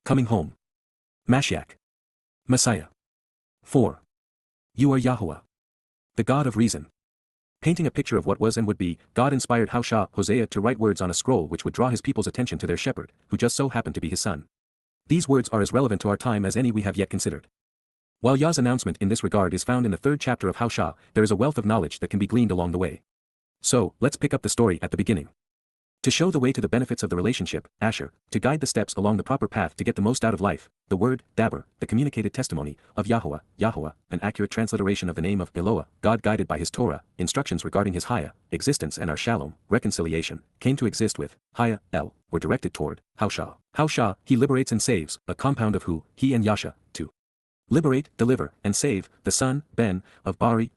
Coming home. Mashyach. Messiah. 4. You are Yahowah. The God of reason. Painting a picture of what was and would be, God inspired Hosea to write words on a scroll which would draw his people's attention to their shepherd, who just so happened to be his son. These words are as relevant to our time as any we have yet considered. While Yah's announcement in this regard is found in the 3rd chapter of Hosea, there is a wealth of knowledge that can be gleaned along the way. So, let's pick up the story at the beginning. To show the way to the benefits of the relationship, Asher, to guide the steps along the proper path to get the most out of life, the word, Daber, the communicated testimony, of Yahowah, an accurate transliteration of the name of Eloah, God guided by his Torah, instructions regarding his Haya, existence and our Shalom, reconciliation, came to exist with, Haya, El, were directed toward, Hosea, he liberates and saves, a compound of Hu, he and Yasha, to liberate, deliver, and save, the son, Ben, of Bari,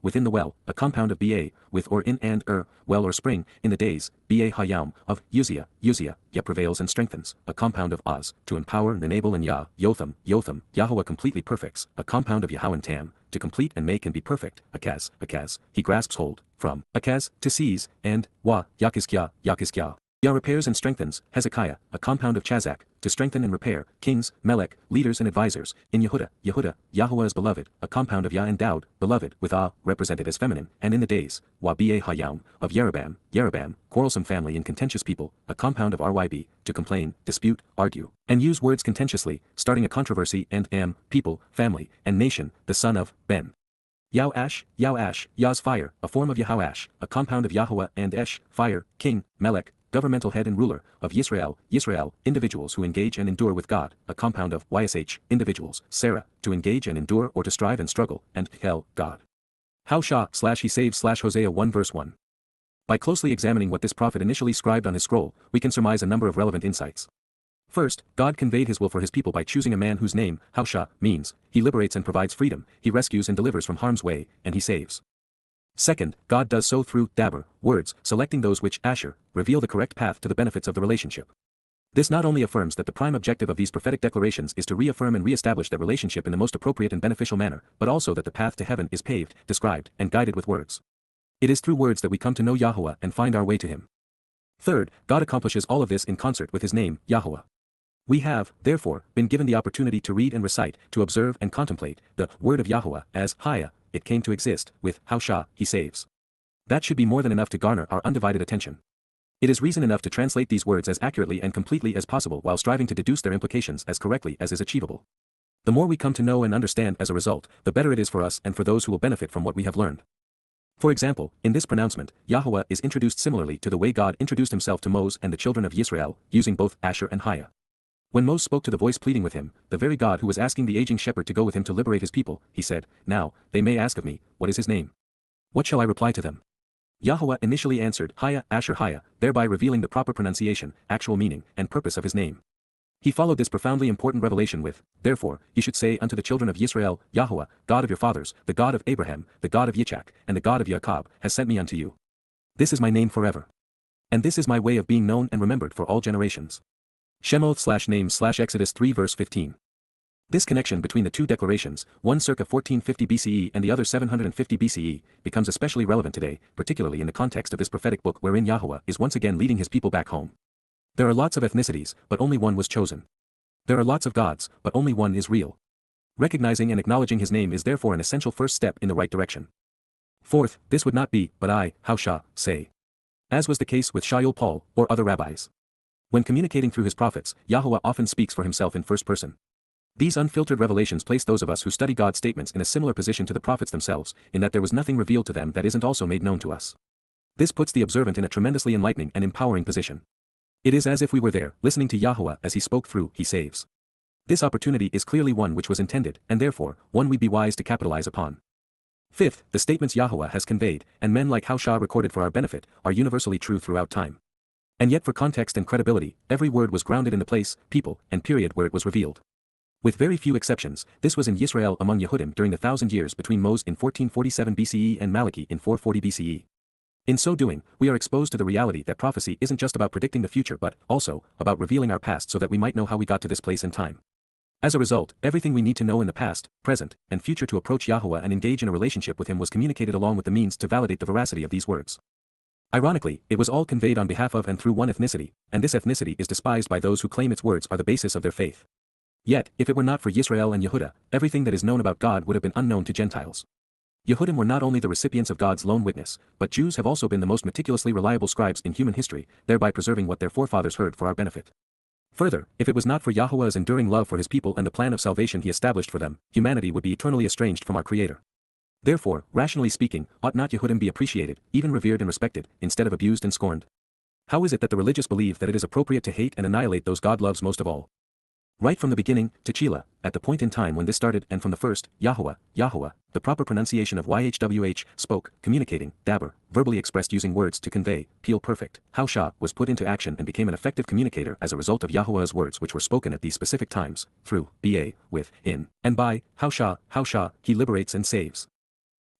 within the well, a compound of Ba, with or in and well or spring, in the days, Ba Hayam, of Uzziah, Yah prevails and strengthens, a compound of Oz, to empower and enable and Yah, Yotham, Yahowah completely perfects, a compound of Yahweh and Tam, to complete and make and be perfect, Akaz, he grasps hold, from, Akaz, to seize, and, Yakiskya, Yah repairs and strengthens, Hezekiah, a compound of Chazak, to strengthen and repair, kings, Melech, leaders and advisors, in Yehuda, Yahowah is beloved, a compound of Yah and Dowd, beloved, with represented as feminine, and in the days, Ba Hayam, of Yeroboam, quarrelsome family and contentious people, a compound of Ryb, to complain, dispute, argue, and use words contentiously, starting a controversy, and people, family, and nation, the son of Ben. Yahash, Yah's fire, a form of Yahoash, a compound of Yahowah and Esh, fire, king, Melech, governmental head and ruler, of Yisra'el, individuals who engage and endure with God, a compound of Ysh, individuals, Sarah, to engage and endure or to strive and struggle, and Hel, God. He saves Hosea 1 verse 1. By closely examining what this prophet initially scribed on his scroll, we can surmise a number of relevant insights. First, God conveyed his will for his people by choosing a man whose name, Hosea, means, he liberates and provides freedom, he rescues and delivers from harm's way, and he saves. Second, God does so through Daber, words, selecting those which, Asher, reveal the correct path to the benefits of the relationship. This not only affirms that the prime objective of these prophetic declarations is to reaffirm and reestablish that relationship in the most appropriate and beneficial manner, but also that the path to heaven is paved, described, and guided with words. It is through words that we come to know Yahowah and find our way to him. Third, God accomplishes all of this in concert with his name, Yahowah. We have, therefore, been given the opportunity to read and recite, to observe and contemplate, the word of Yahowah as Haya, it came to exist, with Hosea, he saves. That should be more than enough to garner our undivided attention. It is reason enough to translate these words as accurately and completely as possible while striving to deduce their implications as correctly as is achievable. The more we come to know and understand as a result, the better it is for us and for those who will benefit from what we have learned. For example, in this pronouncement, Yahowah is introduced similarly to the way God introduced himself to Moses and the children of Yisra'el, using both Asher and Haya. When Moses spoke to the voice pleading with him, the very God who was asking the aging shepherd to go with him to liberate his people, he said, "Now, they may ask of me, what is his name? What shall I reply to them?" Yahowah initially answered, Haya, Asher Haya, thereby revealing the proper pronunciation, actual meaning, and purpose of his name. He followed this profoundly important revelation with, "Therefore, you should say unto the children of Yisrael, Yahowah, God of your fathers, the God of Abraham, the God of Yitzchak, and the God of Jacob, has sent me unto you. This is my name forever. And this is my way of being known and remembered for all generations." Shemoth/name/Exodus 3 verse 15. This connection between the two declarations, one circa 1450 BCE and the other 750 BCE, becomes especially relevant today, particularly in the context of this prophetic book wherein Yahowah is once again leading his people back home. There are lots of ethnicities, but only one was chosen. There are lots of gods, but only one is real. Recognizing and acknowledging his name is therefore an essential first step in the right direction. Fourth, this would not be, but I, Hosea, say. As was the case with Shaul Paul, or other rabbis. When communicating through his prophets, Yahowah often speaks for himself in first person. These unfiltered revelations place those of us who study God's statements in a similar position to the prophets themselves, in that there was nothing revealed to them that isn't also made known to us. This puts the observant in a tremendously enlightening and empowering position. It is as if we were there, listening to Yahowah as he spoke through, he saves. This opportunity is clearly one which was intended, and therefore, one we'd be wise to capitalize upon. Fifth, the statements Yahowah has conveyed, and men like Hosea recorded for our benefit, are universally true throughout time. And yet for context and credibility, every word was grounded in the place, people, and period where it was revealed. With very few exceptions, this was in Yisra'el among Yehudim during the 1,000 years between Moses in 1447 BCE and Malachi in 440 BCE. In so doing, we are exposed to the reality that prophecy isn't just about predicting the future but, also, about revealing our past so that we might know how we got to this place in time. As a result, everything we need to know in the past, present, and future to approach Yahowah and engage in a relationship with him was communicated along with the means to validate the veracity of these words. Ironically, it was all conveyed on behalf of and through one ethnicity, and this ethnicity is despised by those who claim its words are the basis of their faith. Yet, if it were not for Yisra'el and Yehuda, everything that is known about God would have been unknown to Gentiles. Yehudim were not only the recipients of God's lone witness, but Jews have also been the most meticulously reliable scribes in human history, thereby preserving what their forefathers heard for our benefit. Further, if it was not for Yahowah's enduring love for his people and the plan of salvation he established for them, humanity would be eternally estranged from our Creator. Therefore, rationally speaking, ought not Yehudim be appreciated, even revered and respected, instead of abused and scorned? How is it that the religious believe that it is appropriate to hate and annihilate those God loves most of all? Right from the beginning, T'chila, at the point in time when this started and from the first, Yahowah, the proper pronunciation of YHWH, spoke, communicating, daber, verbally expressed using words to convey, peel perfect, Hawshah was put into action and became an effective communicator as a result of Yahowah's words which were spoken at these specific times, through, ba, with, in, and by, Hawshah, he liberates and saves.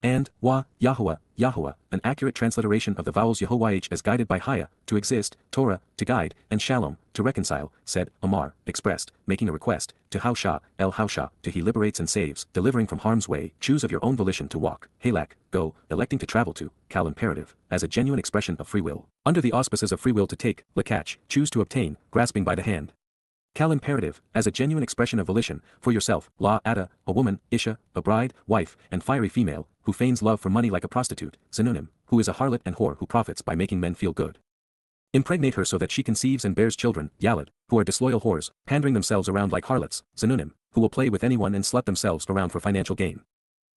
And, Yahowah, an accurate transliteration of the vowels Yehovah as guided by Haya, to exist, Torah, to guide, and Shalom, to reconcile, said, Amar, expressed, making a request, to Hawshah, to he liberates and saves, delivering from harm's way, choose of your own volition to walk, Halak, go, electing to travel to, Kal imperative, as a genuine expression of free will, under the auspices of free will to take, Lakach, choose to obtain, grasping by the hand. Kal imperative, as a genuine expression of volition, for yourself, La Ada, a woman, Isha, a bride, wife, and fiery female, who feigns love for money like a prostitute, Zanunim, who is a harlot and whore who profits by making men feel good. Impregnate her so that she conceives and bears children, Yalad, who are disloyal whores, pandering themselves around like harlots, Zanunim, who will play with anyone and slut themselves around for financial gain.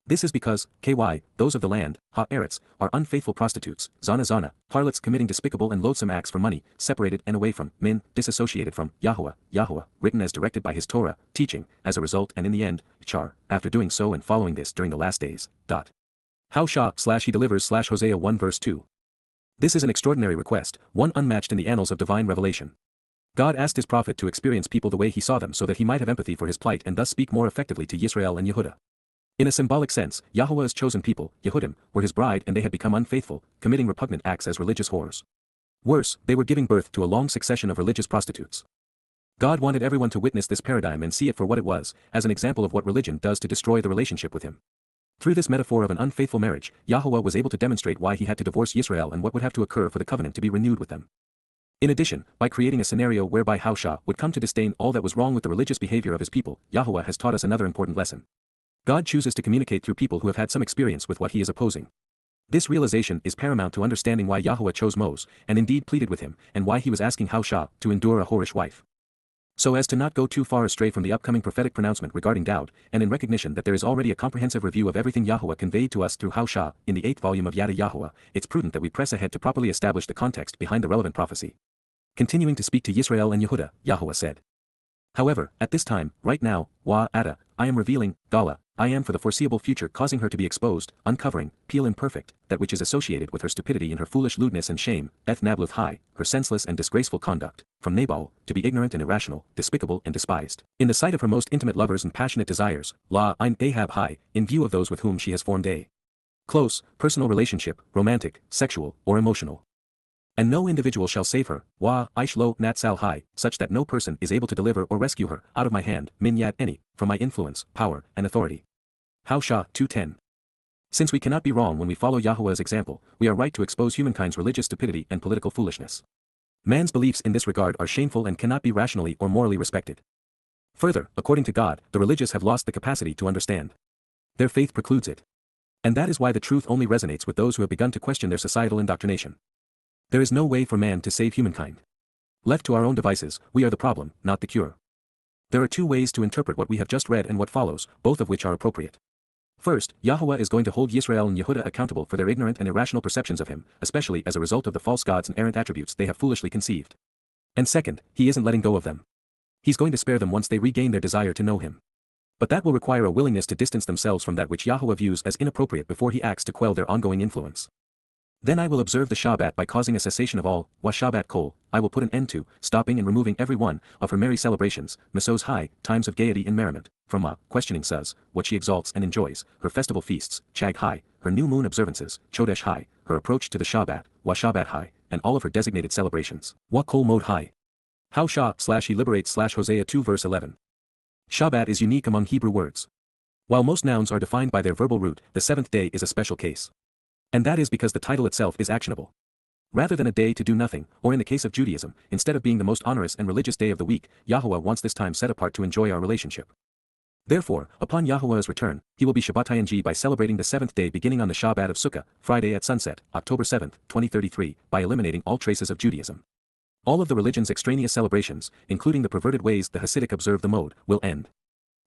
This is because, those of the land, Ha-Eretz, are unfaithful prostitutes, Zana, harlots committing despicable and loathsome acts for money, separated and away from, Min, disassociated from, Yahowah, written as directed by his Torah, teaching, as a result and in the end, Char, after doing so and following this during the last days, Hawshah / he delivers / Hosea 1 verse 2. This is an extraordinary request, one unmatched in the annals of divine revelation. God asked his prophet to experience people the way he saw them so that he might have empathy for his plight and thus speak more effectively to Yisra'el and Yehuda. In a symbolic sense, Yahowah's chosen people, Yehudim, were his bride and they had become unfaithful, committing repugnant acts as religious whores. Worse, they were giving birth to a long succession of religious prostitutes. God wanted everyone to witness this paradigm and see it for what it was, as an example of what religion does to destroy the relationship with him. Through this metaphor of an unfaithful marriage, Yahowah was able to demonstrate why he had to divorce Yisra'el and what would have to occur for the covenant to be renewed with them. In addition, by creating a scenario whereby Hawshah would come to disdain all that was wrong with the religious behavior of his people, Yahowah has taught us another important lesson. God chooses to communicate through people who have had some experience with what he is opposing. This realization is paramount to understanding why Yahowah chose Moses, and indeed pleaded with him, and why he was asking Hawshah to endure a whorish wife. So as to not go too far astray from the upcoming prophetic pronouncement regarding Dowd, and in recognition that there is already a comprehensive review of everything Yahowah conveyed to us through Hawshah in the 8th volume of Yada Yahowah, it's prudent that we press ahead to properly establish the context behind the relevant prophecy. Continuing to speak to Yisra'el and Yehuda, Yahowah said. However, at this time, right now, Ada, I am revealing, Gala, I am for the foreseeable future causing her to be exposed, uncovering, peel imperfect, that which is associated with her stupidity and her foolish lewdness and shame, Eth Nabluth high, her senseless and disgraceful conduct, from Nabal, to be ignorant and irrational, despicable and despised, in the sight of her most intimate lovers and passionate desires, La Ein Ahab high, in view of those with whom she has formed a close, personal relationship, romantic, sexual, or emotional. And no individual shall save her, Ish lo natsal high, such that no person is able to deliver or rescue her, out of my hand, min yat any, from my influence, power, and authority. Hawshah 2:10. Since we cannot be wrong when we follow Yahowah's example, we are right to expose humankind's religious stupidity and political foolishness. Man's beliefs in this regard are shameful and cannot be rationally or morally respected. Further, according to God, the religious have lost the capacity to understand. Their faith precludes it. And that is why the truth only resonates with those who have begun to question their societal indoctrination. There is no way for man to save humankind. Left to our own devices, we are the problem, not the cure. There are two ways to interpret what we have just read and what follows, both of which are appropriate. First, Yahowah is going to hold Yisra'el and Yehuda accountable for their ignorant and irrational perceptions of him, especially as a result of the false gods and errant attributes they have foolishly conceived. And second, he isn't letting go of them. He's going to spare them once they regain their desire to know him. But that will require a willingness to distance themselves from that which Yahowah views as inappropriate before he acts to quell their ongoing influence. Then I will observe the Shabat by causing a cessation of all, Shabat kol, I will put an end to, stopping and removing every one, of her merry celebrations, Mesos high, times of gaiety and merriment, from questioning says, what she exalts and enjoys, her festival feasts, Chag high, her new moon observances, Chodesh high, her approach to the Shabat, Shabat high, and all of her designated celebrations, kol mod high. Hawshah / he liberates / Hosea 2 verse 11. Shabat is unique among Hebrew words. While most nouns are defined by their verbal root, the seventh day is a special case. And that is because the title itself is actionable. Rather than a day to do nothing, or in the case of Judaism, instead of being the most onerous and religious day of the week, Yahowah wants this time set apart to enjoy our relationship. Therefore, upon Yahowah's return, he will be Shabbating by celebrating the seventh day beginning on the Shabat of Sukkah, Friday at sunset, October 7, 2033, by eliminating all traces of Judaism. All of the religion's extraneous celebrations, including the perverted ways the Hasidic observe the mode, will end.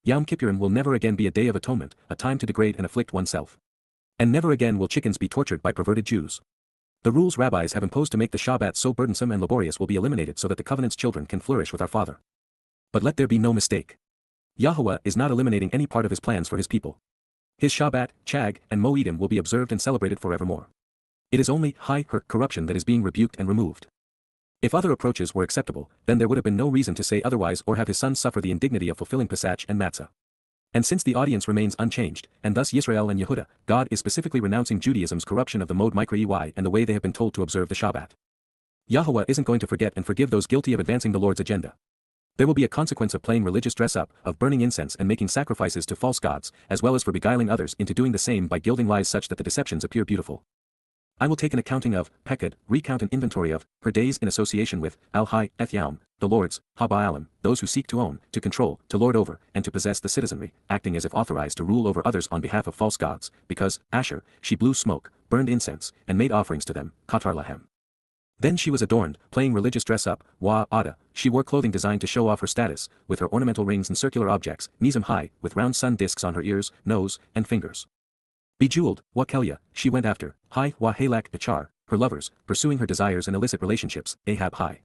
Yom Kippurim will never again be a day of atonement, a time to degrade and afflict oneself. And never again will chickens be tortured by perverted Jews. The rules rabbis have imposed to make the Shabbat so burdensome and laborious will be eliminated so that the covenant's children can flourish with our Father. But let there be no mistake. Yahowah is not eliminating any part of his plans for his people. His Shabbat, Chag, and Moedim will be observed and celebrated forevermore. It is only her corruption that is being rebuked and removed. If other approaches were acceptable, then there would have been no reason to say otherwise or have his sons suffer the indignity of fulfilling Pesach and Matzah. And since the audience remains unchanged, and thus Yisra'el and Yehuda, God is specifically renouncing Judaism's corruption of the mode Mikra and the way they have been told to observe the Shabbat. Yahowah isn't going to forget and forgive those guilty of advancing the Lord's agenda. There will be a consequence of playing religious dress-up, of burning incense and making sacrifices to false gods, as well as for beguiling others into doing the same by gilding lies such that the deceptions appear beautiful. I will take an accounting of, Pekad, recount an inventory of, her days in association with, Al-Hai, Eth-Yaum, the lords, Ha-Ba'alim, those who seek to own, to control, to lord over, and to possess the citizenry, acting as if authorized to rule over others on behalf of false gods, because, Asher, she blew smoke, burned incense, and made offerings to them, Katar Lahem. Then she was adorned, playing religious dress-up, Ada, she wore clothing designed to show off her status, with her ornamental rings and circular objects, Nizam High, with round sun discs on her ears, nose, and fingers. Bejeweled, Kelia, she went after, Hi Halak Achar, her lovers, pursuing her desires and illicit relationships, Ahab High.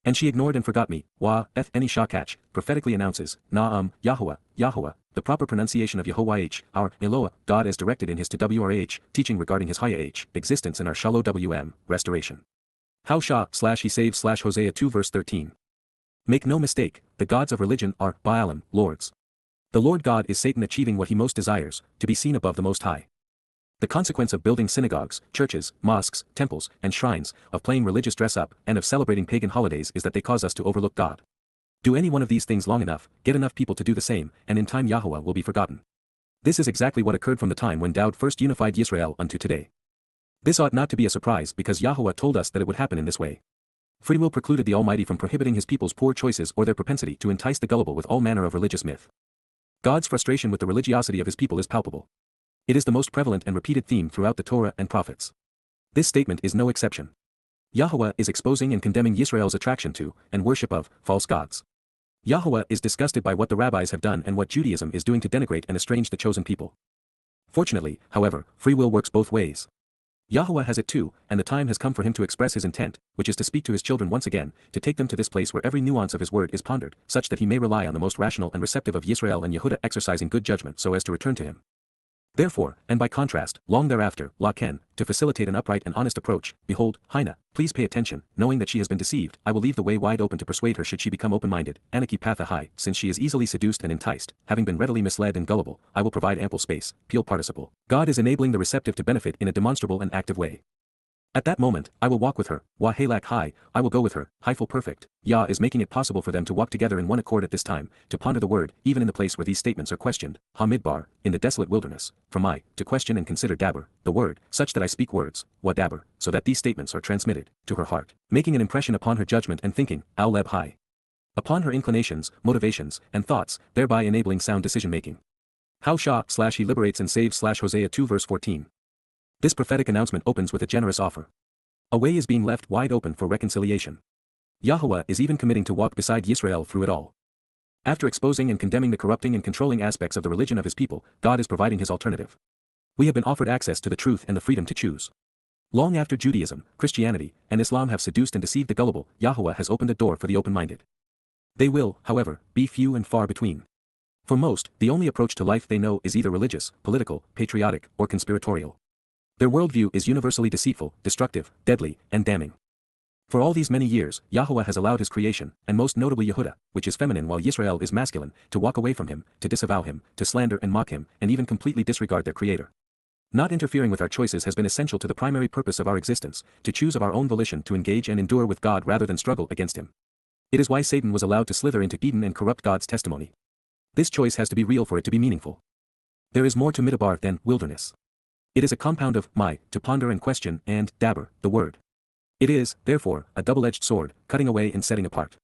And she ignored and forgot me, Eth Eni Shakach, prophetically announces, Yahowah, the proper pronunciation of Yehovah our Eloah, God as directed in his Twrah, teaching regarding his Hayah existence in our Shalom WM, restoration. How he saves Hosea 2 verse 13. Make no mistake, the gods of religion are Baalim, lords. The Lord God is Satan achieving what he most desires, to be seen above the Most High. The consequence of building synagogues, churches, mosques, temples, and shrines, of playing religious dress-up, and of celebrating pagan holidays is that they cause us to overlook God. Do any one of these things long enough, get enough people to do the same, and in time Yahowah will be forgotten. This is exactly what occurred from the time when Dowd first unified Yisra'el unto today. This ought not to be a surprise because Yahowah told us that it would happen in this way. Free will precluded the Almighty from prohibiting his people's poor choices or their propensity to entice the gullible with all manner of religious myth. God's frustration with the religiosity of his people is palpable. It is the most prevalent and repeated theme throughout the Torah and prophets. This statement is no exception. Yahowah is exposing and condemning Yisrael's attraction to, and worship of, false gods. Yahowah is disgusted by what the rabbis have done and what Judaism is doing to denigrate and estrange the chosen people. Fortunately, however, free will works both ways. Yahowah has it too, and the time has come for him to express his intent, which is to speak to his children once again, to take them to this place where every nuance of his word is pondered, such that he may rely on the most rational and receptive of Yisra'el and Yehuda exercising good judgment so as to return to him. Therefore, and by contrast, long thereafter, Laken, to facilitate an upright and honest approach, behold, Hina, please pay attention, knowing that she has been deceived, I will leave the way wide open to persuade her should she become open-minded, Anaki Pathahai, since she is easily seduced and enticed, having been readily misled and gullible, I will provide ample space, Peel participle. God is enabling the receptive to benefit in a demonstrable and active way. At that moment, I will walk with her, Halak High, I will go with her, Full perfect. Yah is making it possible for them to walk together in one accord at this time, to ponder the word, even in the place where these statements are questioned, Midbar, in the desolate wilderness, to question and consider Dabber, the word, such that I speak words, Dabber, so that these statements are transmitted, to her heart, making an impression upon her judgment and thinking, Leb High. Upon her inclinations, motivations, and thoughts, thereby enabling sound decision-making. How he liberates and saves Hosea 2 verse 14. This prophetic announcement opens with a generous offer. A way is being left wide open for reconciliation. Yahowah is even committing to walk beside Yisrael through it all. After exposing and condemning the corrupting and controlling aspects of the religion of his people, God is providing his alternative. We have been offered access to the truth and the freedom to choose. Long after Judaism, Christianity, and Islam have seduced and deceived the gullible, Yahowah has opened a door for the open-minded. They will, however, be few and far between. For most, the only approach to life they know is either religious, political, patriotic, or conspiratorial. Their worldview is universally deceitful, destructive, deadly, and damning. For all these many years, Yahowah has allowed his creation, and most notably Yehuda, which is feminine while Yisrael is masculine, to walk away from him, to disavow him, to slander and mock him, and even completely disregard their Creator. Not interfering with our choices has been essential to the primary purpose of our existence, to choose of our own volition to engage and endure with God rather than struggle against him. It is why Satan was allowed to slither into Eden and corrupt God's testimony. This choice has to be real for it to be meaningful. There is more to Midbar than wilderness. It is a compound of to ponder and question, and dabber, the word. It is, therefore, a double-edged sword, cutting away and setting apart.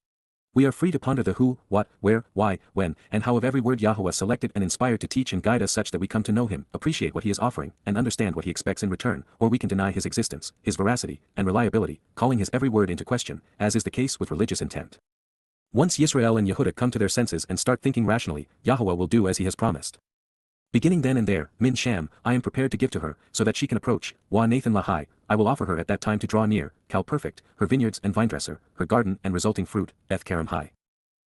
We are free to ponder the who, what, where, why, when, and how of every word Yahowah selected and inspired to teach and guide us such that we come to know him, appreciate what he is offering, and understand what he expects in return, or we can deny his existence, his veracity, and reliability, calling his every word into question, as is the case with religious intent. Once Yisra'el and Yehudah come to their senses and start thinking rationally, Yahowah will do as he has promised. Beginning then and there, Min Sham, I am prepared to give to her, so that she can approach, Wa Nathan Lahai, I will offer her at that time to draw near, Cal perfect, her vineyards and vinedresser, her garden and resulting fruit, Eth Karam Hai.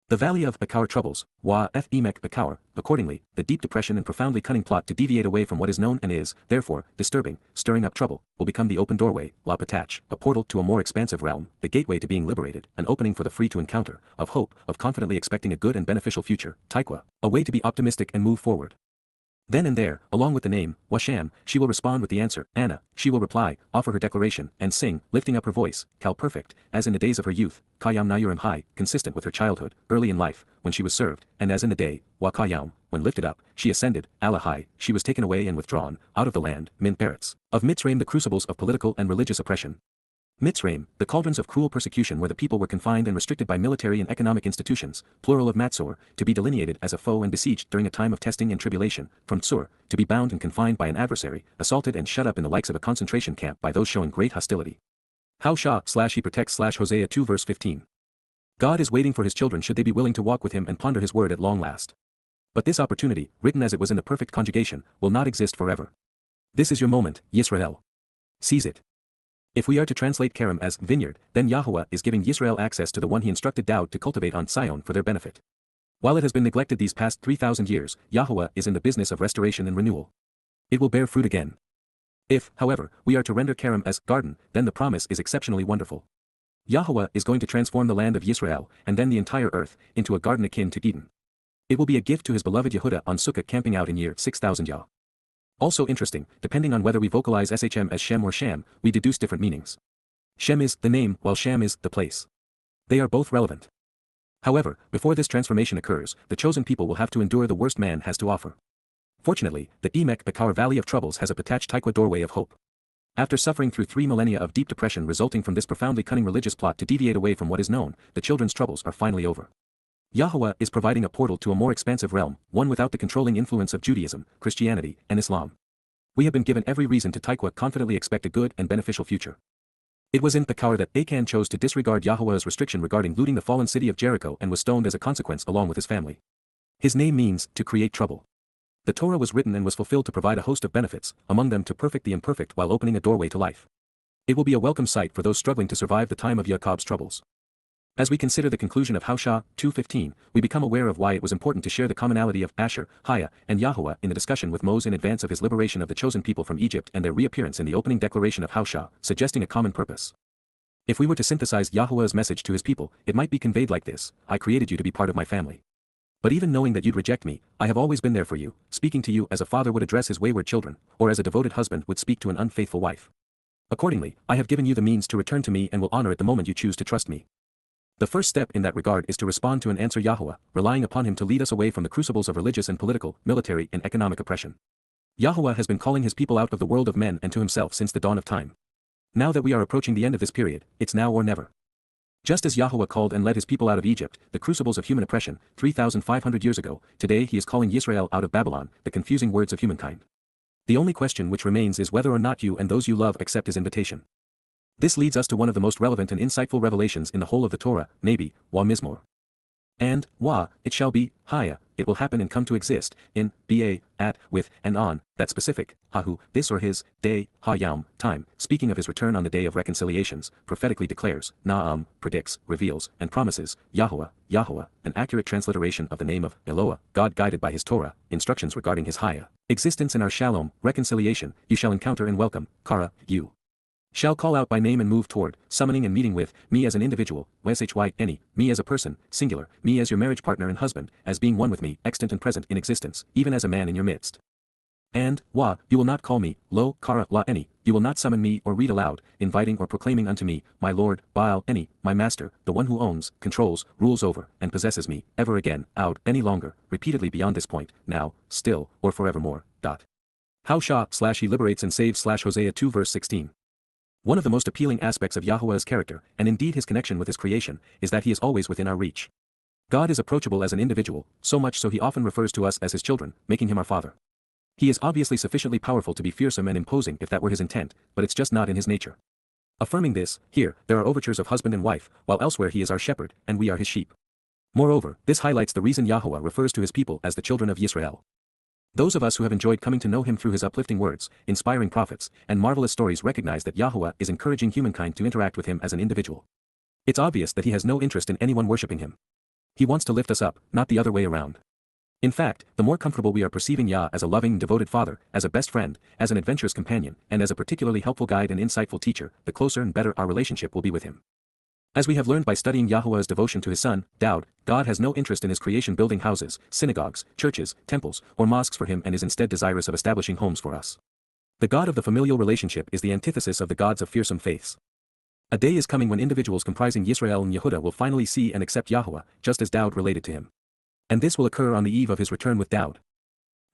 The valley of Bakaur troubles, Wa Eth Emek Bakaur, accordingly, the deep depression and profoundly cunning plot to deviate away from what is known and is, therefore, disturbing, stirring up trouble, will become the open doorway, La Patach, a portal to a more expansive realm, the gateway to being liberated, an opening for the free to encounter, of hope, of confidently expecting a good and beneficial future, Taikwa, a way to be optimistic and move forward. Then and there, along with the name, Washam, she will respond with the answer, Anna, she will reply, offer her declaration, and sing, lifting up her voice, Cal perfect, as in the days of her youth, Kayam Nayurim Hai, consistent with her childhood, early in life, when she was served, and as in the day, Wa Kayam, when lifted up, she ascended, Allah Hai, she was taken away and withdrawn, out of the land, Min Peretz, of Mitzrayim the crucibles of political and religious oppression. Mitzrayim, the cauldrons of cruel persecution where the people were confined and restricted by military and economic institutions, plural of Matzor, to be delineated as a foe and besieged during a time of testing and tribulation, from Tsur, to be bound and confined by an adversary, assaulted and shut up in the likes of a concentration camp by those showing great hostility. How Shah/he protects Hosea 2 verse 15. God is waiting for his children should they be willing to walk with him and ponder his word at long last. But this opportunity, written as it was in the perfect conjugation, will not exist forever. This is your moment, Yisra'el. Seize it. If we are to translate Karam as vineyard, then Yahowah is giving Yisra'el access to the one he instructed Dowd to cultivate on Sion for their benefit. While it has been neglected these past 3,000 years, Yahowah is in the business of restoration and renewal. It will bear fruit again. If, however, we are to render Karam as garden, then the promise is exceptionally wonderful. Yahowah is going to transform the land of Yisra'el, and then the entire earth, into a garden akin to Eden. It will be a gift to his beloved Yehudah on Sukkot camping out in year 6000 Yah. Also interesting, depending on whether we vocalize Shm as Shem or Sham, we deduce different meanings. Shem is the name, while Sham is the place. They are both relevant. However, before this transformation occurs, the chosen people will have to endure the worst man has to offer. Fortunately, the Emek Bakaur Valley of Troubles has a Patach Taikwa doorway of hope. After suffering through 3 millennia of deep depression resulting from this profoundly cunning religious plot to deviate away from what is known, the children's troubles are finally over. Yahowah is providing a portal to a more expansive realm, one without the controlling influence of Judaism, Christianity, and Islam. We have been given every reason to Taikwa confidently expect a good and beneficial future. It was in Bakaur that Achan chose to disregard Yahowah's restriction regarding looting the fallen city of Jericho and was stoned as a consequence along with his family. His name means, to create trouble. The Torah was written and was fulfilled to provide a host of benefits, among them to perfect the imperfect while opening a doorway to life. It will be a welcome sight for those struggling to survive the time of Jacob's troubles. As we consider the conclusion of Hosea 2:15, we become aware of why it was important to share the commonality of Asher, Haya, and Yahowah in the discussion with Moses in advance of his liberation of the chosen people from Egypt and their reappearance in the opening declaration of Hosea, suggesting a common purpose. If we were to synthesize Yahowah's message to his people, it might be conveyed like this: I created you to be part of my family. But even knowing that you'd reject me, I have always been there for you, speaking to you as a father would address his wayward children, or as a devoted husband would speak to an unfaithful wife. Accordingly, I have given you the means to return to me and will honor it the moment you choose to trust me. The first step in that regard is to respond to and answer Yahowah, relying upon him to lead us away from the crucibles of religious and political, military and economic oppression. Yahowah has been calling his people out of the world of men and to himself since the dawn of time. Now that we are approaching the end of this period, it's now or never. Just as Yahowah called and led his people out of Egypt, the crucibles of human oppression, 3,500 years ago, today he is calling Yisra'el out of Babylon, the confusing words of humankind. The only question which remains is whether or not you and those you love accept his invitation. This leads us to one of the most relevant and insightful revelations in the whole of the Torah, Nabi, Wa Mizmor. And, Wa, it shall be, Haya, it will happen and come to exist, in, Ba, at, with, and on, that specific, Hahu, this or his, day, Hayam, time, speaking of his return on the day of reconciliations, prophetically declares, Naam, predicts, reveals, and promises, Yahowah, an accurate transliteration of the name of Eloah, God guided by his Torah, instructions regarding his Haya, existence in our Shalom, reconciliation, you shall encounter and welcome, Kara, you. Shall call out by name and move toward, summoning and meeting with, me as an individual, any, me as a person, singular, me as your marriage partner and husband, as being one with me, extant and present in existence, even as a man in your midst. And, Wa, you will not call me, lo, Kara, la, any, you will not summon me or read aloud, inviting or proclaiming unto me, my Lord, Baal, any, my master, the one who owns, controls, rules over, and possesses me, ever again, out, any longer, repeatedly beyond this point, now, still, or forevermore. How Shah/he liberates and saves Hosea 2 verse 16. One of the most appealing aspects of Yahowah's character, and indeed his connection with his creation, is that he is always within our reach. God is approachable as an individual, so much so he often refers to us as his children, making him our father. He is obviously sufficiently powerful to be fearsome and imposing if that were his intent, but it's just not in his nature. Affirming this, here, there are overtures of husband and wife, while elsewhere he is our shepherd, and we are his sheep. Moreover, this highlights the reason Yahowah refers to his people as the children of Yisra'el. Those of us who have enjoyed coming to know him through his uplifting words, inspiring prophets, and marvelous stories recognize that Yahowah is encouraging humankind to interact with him as an individual. It's obvious that he has no interest in anyone worshipping him. He wants to lift us up, not the other way around. In fact, the more comfortable we are perceiving Yah as a loving and devoted father, as a best friend, as an adventurous companion, and as a particularly helpful guide and insightful teacher, the closer and better our relationship will be with him. As we have learned by studying Yahowah's devotion to his son, Dowd, God has no interest in his creation building houses, synagogues, churches, temples, or mosques for him and is instead desirous of establishing homes for us. The God of the familial relationship is the antithesis of the gods of fearsome faiths. A day is coming when individuals comprising Yisra'el and Yehudah will finally see and accept Yahowah, just as Dowd related to him. And this will occur on the eve of his return with Dowd.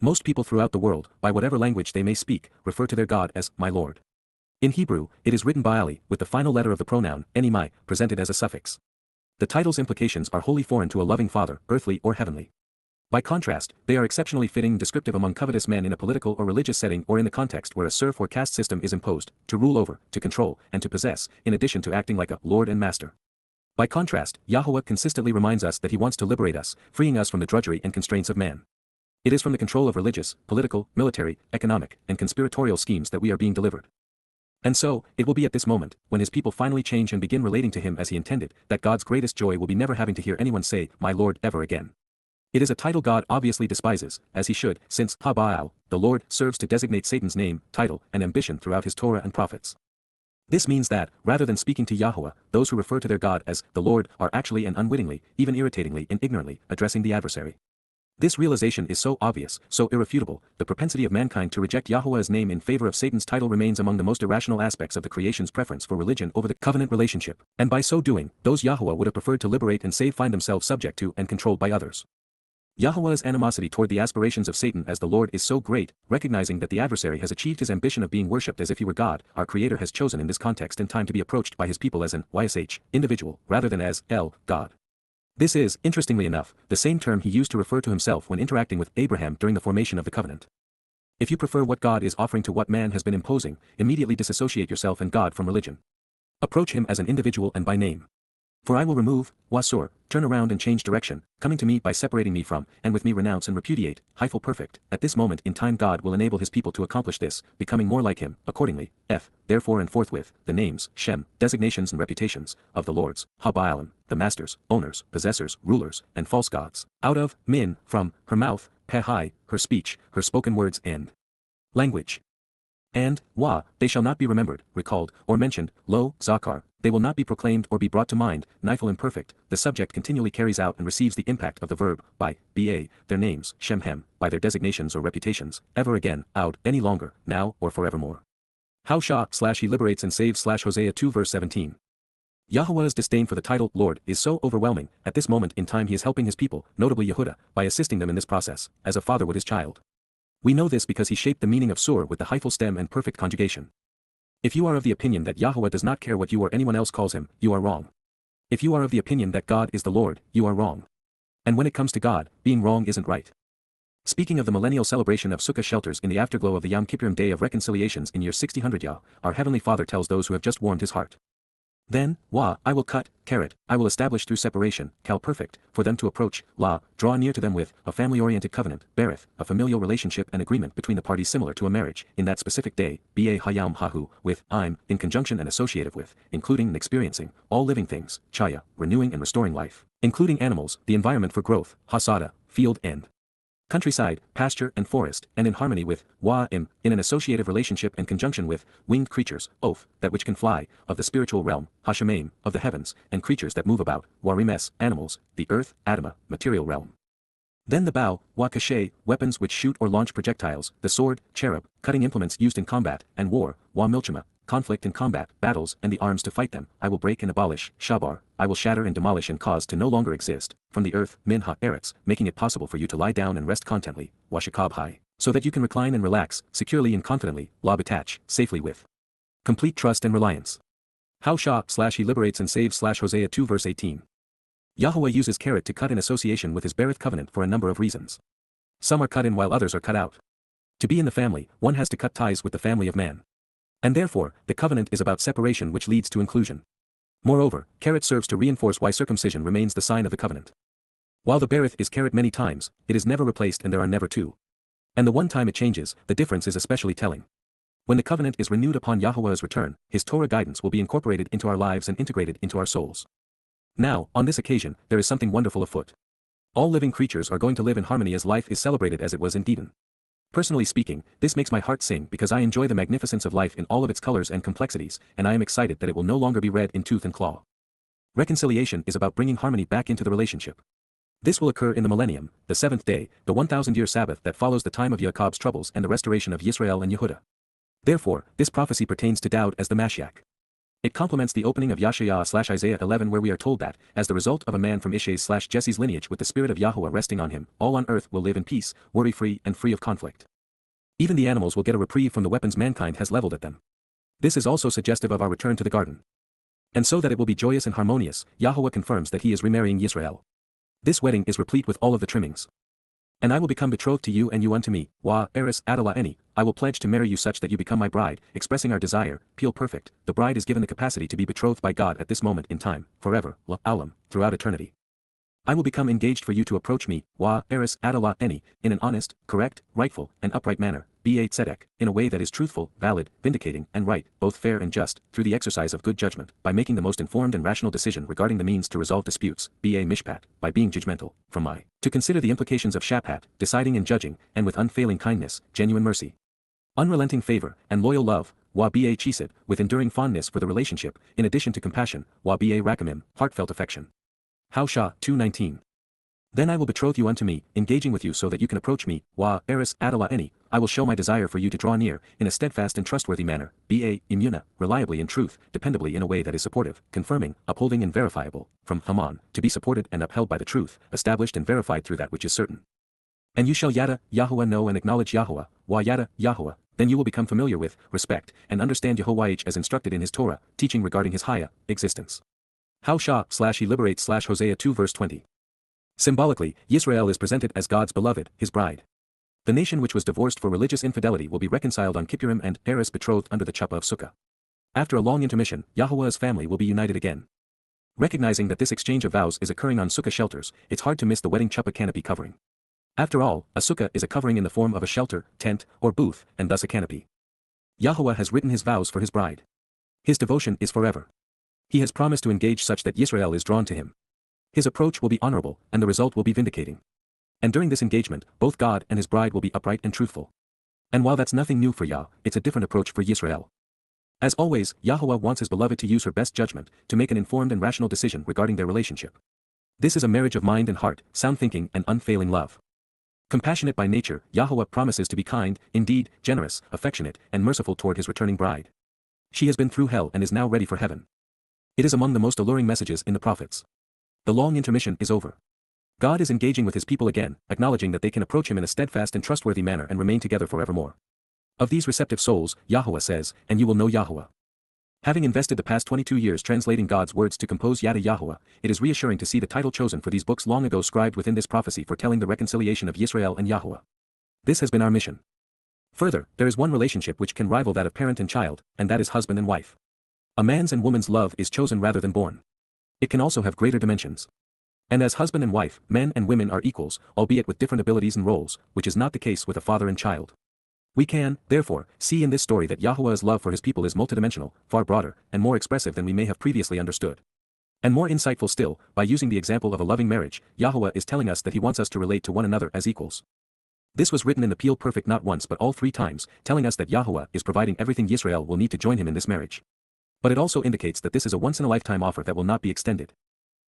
Most people throughout the world, by whatever language they may speak, refer to their God as, my Lord. In Hebrew, it is written Baali, with the final letter of the pronoun, enimai, presented as a suffix. The title's implications are wholly foreign to a loving father, earthly or heavenly. By contrast, they are exceptionally fitting and descriptive among covetous men in a political or religious setting or in the context where a serf or caste system is imposed, to rule over, to control, and to possess, in addition to acting like a lord and master. By contrast, Yahowah consistently reminds us that he wants to liberate us, freeing us from the drudgery and constraints of man. It is from the control of religious, political, military, economic, and conspiratorial schemes that we are being delivered. And so, it will be at this moment, when his people finally change and begin relating to him as he intended, that God's greatest joy will be never having to hear anyone say, my Lord, ever again. It is a title God obviously despises, as he should, since Baal, the Lord, serves to designate Satan's name, title, and ambition throughout his Torah and prophets. This means that, rather than speaking to Yahowah, those who refer to their God as the Lord are actually and unwittingly, even irritatingly and ignorantly, addressing the adversary. This realization is so obvious, so irrefutable, the propensity of mankind to reject Yahowah's name in favor of Satan's title remains among the most irrational aspects of the creation's preference for religion over the covenant relationship, and by so doing, those Yahowah would have preferred to liberate and save find themselves subject to and controlled by others. Yahowah's animosity toward the aspirations of Satan as the Lord is so great, recognizing that the adversary has achieved his ambition of being worshipped as if he were God, our Creator has chosen in this context and time to be approached by his people as an individual, rather than as God. This is, interestingly enough, the same term he used to refer to himself when interacting with Abraham during the formation of the covenant. If you prefer what God is offering to what man has been imposing, immediately disassociate yourself and God from religion. Approach him as an individual and by name. For I will remove, turn around and change direction, coming to me by separating me from, and with me renounce and repudiate, perfect. At this moment in time God will enable his people to accomplish this, becoming more like him, accordingly, therefore and forthwith, the names, Shem, designations and reputations, of the lords, Baalim, the masters, owners, possessors, rulers, and false gods, out of, min, from, her mouth, Pehai, her speech, her spoken words and language. And, they shall not be remembered, recalled, or mentioned, Zakar, they will not be proclaimed or be brought to mind, Nifal imperfect, the subject continually carries out and receives the impact of the verb, by, their names, Shemhem, by their designations or reputations, ever again, out, any longer, now, or forevermore. How he liberates and saves Hosea 2 verse 17. Yahowah's disdain for the title, Lord, is so overwhelming, at this moment in time he is helping his people, notably Yehudah, by assisting them in this process, as a father would his child. We know this because he shaped the meaning of sur with the hyphal stem and perfect conjugation. If you are of the opinion that Yahowah does not care what you or anyone else calls him, you are wrong. If you are of the opinion that God is the Lord, you are wrong. And when it comes to God, being wrong isn't right. Speaking of the millennial celebration of Sukkah shelters in the afterglow of the Yom Kippurim Day of Reconciliations in year 6000 Yah, our Heavenly Father tells those who have just warmed his heart. Then, I will cut, I will establish through separation, perfect, for them to approach, draw near to them with, a family-oriented covenant, berith, a familial relationship and agreement between the parties similar to a marriage, in that specific day, hayam hahu, with, in conjunction and associative with, including and experiencing, all living things, chaya, renewing and restoring life, including animals, the environment for growth, hasada, field and countryside, pasture and forest, and in harmony with, in an associative relationship and conjunction with, winged creatures, oath, that which can fly, of the spiritual realm, hashamayim, of the heavens, and creatures that move about, warimes, animals, the earth, adama, material realm. Then the bow, kashay, weapons which shoot or launch projectiles, the sword, cherub, cutting implements used in combat, and war, milchama, conflict and combat, battles and the arms to fight them, I will break and abolish, shabar, I will shatter and demolish and cause to no longer exist, from the earth, min ha-eretz, making it possible for you to lie down and rest contently, washakab high, so that you can recline and relax, securely and confidently, detach, safely with. Complete trust and reliance. How Shah/he liberates and saves Hosea 2 verse 18. Yahowah uses caret to cut in association with his Berith covenant for a number of reasons. Some are cut in while others are cut out. To be in the family, one has to cut ties with the family of man. And therefore, the covenant is about separation which leads to inclusion. Moreover, caret serves to reinforce why circumcision remains the sign of the covenant. While the Berith is caret many times, it is never replaced and there are never two. And the one time it changes, the difference is especially telling. When the covenant is renewed upon Yahowah's return, his Torah guidance will be incorporated into our lives and integrated into our souls. Now, on this occasion, there is something wonderful afoot. All living creatures are going to live in harmony as life is celebrated as it was in Eden. Personally speaking, this makes my heart sing because I enjoy the magnificence of life in all of its colors and complexities, and I am excited that it will no longer be red in tooth and claw. Reconciliation is about bringing harmony back into the relationship. This will occur in the millennium, the seventh day, the 1,000-year Sabbath that follows the time of Jacob's troubles and the restoration of Yisra'el and Yehudah. Therefore, this prophecy pertains to Dowd as the Mashyach. It complements the opening of Yeshayahu/Isaiah 11 where we are told that, as the result of a man from Ishay's/Jesse's lineage with the spirit of Yahowah resting on him, all on earth will live in peace, worry-free and free of conflict. Even the animals will get a reprieve from the weapons mankind has leveled at them. This is also suggestive of our return to the garden. And so that it will be joyous and harmonious, Yahowah confirms that he is remarrying Yisra'el. This wedding is replete with all of the trimmings. And I will become betrothed to you and you unto me, YYV2C4. I will pledge to marry you such that you become my bride, expressing our desire, Peel perfect. The bride is given the capacity to be betrothed by God at this moment in time, forever, La'alam, throughout eternity. I will become engaged for you to approach me, YYV2C4, in an honest, correct, rightful, and upright manner, Tzedek, in a way that is truthful, valid, vindicating, and right, both fair and just, through the exercise of good judgment, by making the most informed and rational decision regarding the means to resolve disputes, Mishpat, by being judgmental, from my, to consider the implications of Shabat, deciding and judging, and with unfailing kindness, genuine mercy, unrelenting favor, and loyal love, Chesed, with enduring fondness for the relationship, in addition to compassion, Rakamim, heartfelt affection. How Shah 2:19. Then I will betroth you unto me, engaging with you so that you can approach me, YYV2C4. I will show my desire for you to draw near, in a steadfast and trustworthy manner, Imuna, reliably in truth, dependably in a way that is supportive, confirming, upholding and verifiable, from Haman, to be supported and upheld by the truth, established and verified through that which is certain. And you shall Yada Yahowah know and acknowledge Yahowah, Yada Yahowah, then you will become familiar with, respect, and understand Yahowah as instructed in his Torah, teaching regarding his Haya, existence. How Shah/he liberates/Hosea 2 verse 20. Symbolically, Yisra'el is presented as God's beloved, his bride. The nation which was divorced for religious infidelity will be reconciled on Kippurim and Eris betrothed under the chuppah of Sukkah. After a long intermission, Yahowah's family will be united again. Recognizing that this exchange of vows is occurring on Sukkah shelters, it's hard to miss the wedding chuppah canopy covering. After all, a Sukkah is a covering in the form of a shelter, tent, or booth, and thus a canopy. Yahowah has written his vows for his bride. His devotion is forever. He has promised to engage such that Yisra'el is drawn to him. His approach will be honorable, and the result will be vindicating. And during this engagement, both God and his bride will be upright and truthful. And while that's nothing new for Yah, it's a different approach for Yisra'el. As always, Yahowah wants his beloved to use her best judgment, to make an informed and rational decision regarding their relationship. This is a marriage of mind and heart, sound thinking and unfailing love. Compassionate by nature, Yahowah promises to be kind, indeed, generous, affectionate, and merciful toward his returning bride. She has been through hell and is now ready for heaven. It is among the most alluring messages in the prophets. The long intermission is over. God is engaging with his people again, acknowledging that they can approach him in a steadfast and trustworthy manner and remain together forevermore. Of these receptive souls, Yahowah says, and you will know Yahowah. Having invested the past 22 years translating God's words to compose Yada Yahowah, it is reassuring to see the title chosen for these books long ago scribed within this prophecy foretelling the reconciliation of Yisra'el and Yahowah. This has been our mission. Further, there is one relationship which can rival that of parent and child, and that is husband and wife. A man's and woman's love is chosen rather than born. It can also have greater dimensions. And as husband and wife, men and women are equals, albeit with different abilities and roles, which is not the case with a father and child. We can, therefore, see in this story that Yahowah's love for his people is multidimensional, far broader, and more expressive than we may have previously understood. And more insightful still, by using the example of a loving marriage, Yahowah is telling us that he wants us to relate to one another as equals. This was written in the Peel Perfect not once but all 3 times, telling us that Yahowah is providing everything Yisra'el will need to join him in this marriage. But it also indicates that this is a once-in-a-lifetime offer that will not be extended.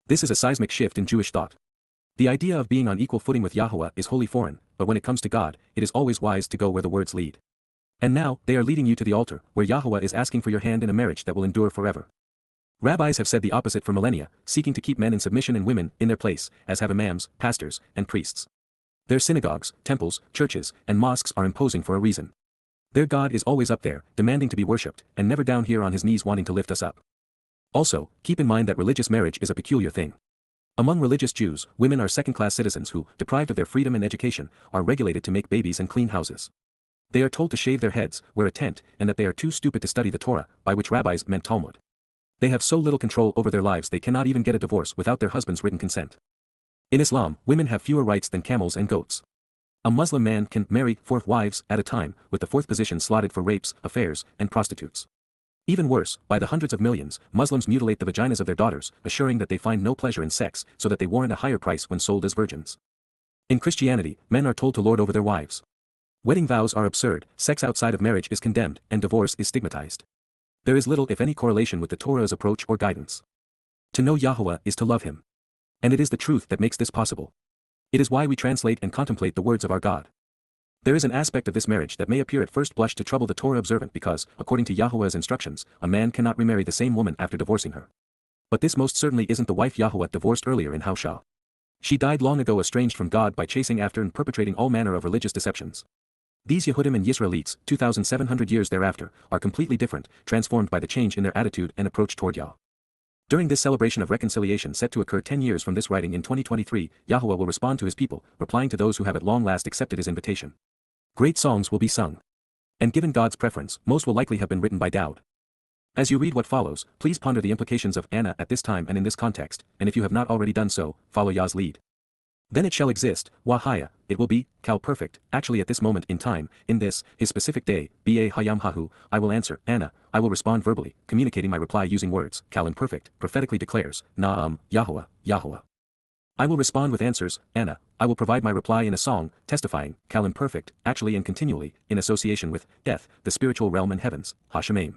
This is a seismic shift in Jewish thought. The idea of being on equal footing with Yahowah is wholly foreign, but when it comes to God, it is always wise to go where the words lead. And now, they are leading you to the altar, where Yahowah is asking for your hand in a marriage that will endure forever. Rabbis have said the opposite for millennia, seeking to keep men in submission and women in their place, as have imams, pastors, and priests. Their synagogues, temples, churches, and mosques are imposing for a reason. Their God is always up there, demanding to be worshipped, and never down here on his knees wanting to lift us up. Also, keep in mind that religious marriage is a peculiar thing. Among religious Jews, women are second-class citizens who, deprived of their freedom and education, are regulated to make babies and clean houses. They are told to shave their heads, wear a tent, and that they are too stupid to study the Torah, by which rabbis meant Talmud. They have so little control over their lives they cannot even get a divorce without their husband's written consent. In Islam, women have fewer rights than camels and goats. A Muslim man can marry 4 wives at a time, with the 4th position slotted for rapes, affairs, and prostitutes. Even worse, by the hundreds of millions, Muslims mutilate the vaginas of their daughters, assuring that they find no pleasure in sex, so that they warrant a higher price when sold as virgins. In Christianity, men are told to lord over their wives. Wedding vows are absurd, sex outside of marriage is condemned, and divorce is stigmatized. There is little if any correlation with the Torah's approach or guidance. To know Yahowah is to love him. And it is the truth that makes this possible. It is why we translate and contemplate the words of our God. There is an aspect of this marriage that may appear at first blush to trouble the Torah observant because, according to Yahowah's instructions, a man cannot remarry the same woman after divorcing her. But this most certainly isn't the wife Yahowah divorced earlier in Hawshah. She died long ago estranged from God by chasing after and perpetrating all manner of religious deceptions. These Yehudim and Yisraelites, 2,700 years thereafter, are completely different, transformed by the change in their attitude and approach toward Yah. During this celebration of reconciliation set to occur 10 years from this writing in 2023, Yahowah will respond to his people, replying to those who have at long last accepted his invitation. Great songs will be sung. And given God's preference, most will likely have been written by Dowd. As you read what follows, please ponder the implications of Anna at this time and in this context, and if you have not already done so, follow Yah's lead. Then it shall exist, Wahaya, it will be, Kal perfect, actually at this moment in time, in this, his specific day, Ba Hayam Hahu, I will answer, Anna, I will respond verbally, communicating my reply using words, Kal imperfect, prophetically declares, Naam, Yahowah, Yahowah. I will respond with answers, Anna, I will provide my reply in a song, testifying, Kal imperfect, actually and continually, in association with, death, the spiritual realm and heavens, Ha-Shemaim.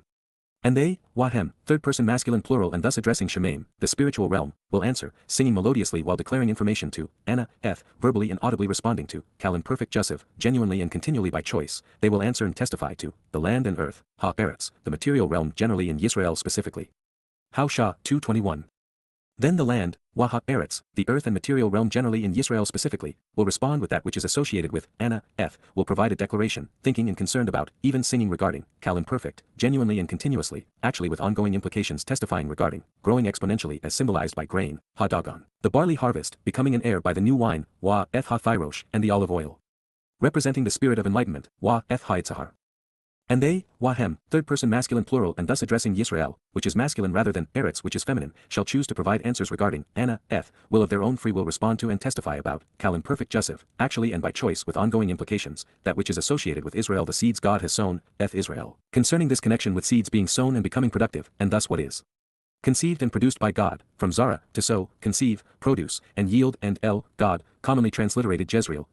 And they, Wahem, third-person masculine plural and thus addressing Shemaim, the spiritual realm, will answer, singing melodiously while declaring information to, Anna, Eth, verbally and audibly responding to, Kal imperfect Joseph, genuinely and continually by choice, they will answer and testify to, the land and earth, Ha-Eretz, the material realm generally and Yisra'el specifically. Hawshah 2:21. Then the land, Ha-Eretz, the earth and material realm generally in Yisra'el specifically, will respond with that which is associated with, Anna, Eth, will provide a declaration, thinking and concerned about, even singing regarding, Kal imperfect, genuinely and continuously, actually with ongoing implications testifying regarding, growing exponentially as symbolized by grain, Ha-Dagon, the barley harvest, becoming an heir by the new wine, Wa-Eth Ha-Thyrosh, and the olive oil. Representing the spirit of enlightenment, Wa-Eth Ha-Yitzhar. And they, Wahem, third-person masculine plural and thus addressing Yisra'el, which is masculine rather than Eretz which is feminine, shall choose to provide answers regarding, Anna, Eth, will of their own free will respond to and testify about, Kal imperfect Joseph, actually and by choice with ongoing implications, that which is associated with Israel the seeds God has sown, Eth Israel, concerning this connection with seeds being sown and becoming productive, and thus what is conceived and produced by God, from Zara, to sow, conceive, produce, and yield and El, God, commonly transliterated Jezreel,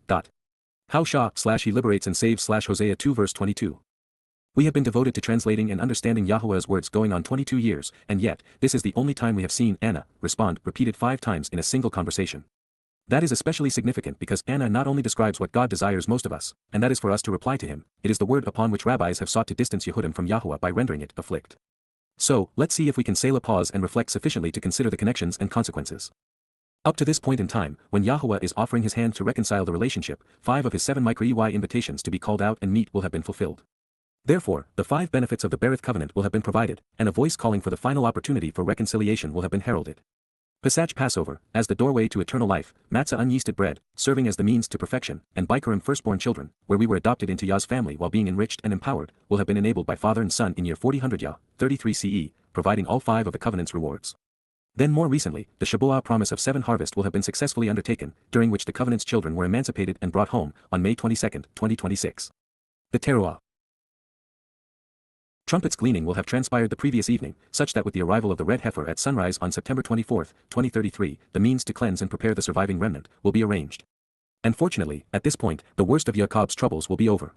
Hawshah/he liberates and saves/Hosea 2 verse 22. We have been devoted to translating and understanding Yahowah's words going on 22 years, and yet, this is the only time we have seen Anna respond repeated 5 times in a single conversation. That is especially significant because Anna not only describes what God desires most of us, and that is for us to reply to him, it is the word upon which rabbis have sought to distance Yehudim from Yahowah by rendering it afflict. So, let's see if we can sail a pause and reflect sufficiently to consider the connections and consequences. Up to this point in time, when Yahowah is offering his hand to reconcile the relationship, 5 of his 7 micro-EY invitations to be called out and meet will have been fulfilled. Therefore, the 5 benefits of the Berith covenant will have been provided, and a voice calling for the final opportunity for reconciliation will have been heralded. Pesach Passover, as the doorway to eternal life, Matzah unyeasted bread, serving as the means to perfection, and Bikurim firstborn children, where we were adopted into Yah's family while being enriched and empowered, will have been enabled by father and son in year 4000 Yah, 33 CE, providing all 5 of the covenant's rewards. Then more recently, the Shabuah promise of 7 harvest will have been successfully undertaken, during which the covenant's children were emancipated and brought home, on May 22, 2026. The Towrah. Trumpets gleaning will have transpired the previous evening, such that with the arrival of the red heifer at sunrise on September 24, 2033, the means to cleanse and prepare the surviving remnant will be arranged. And fortunately, at this point, the worst of Jacob's troubles will be over.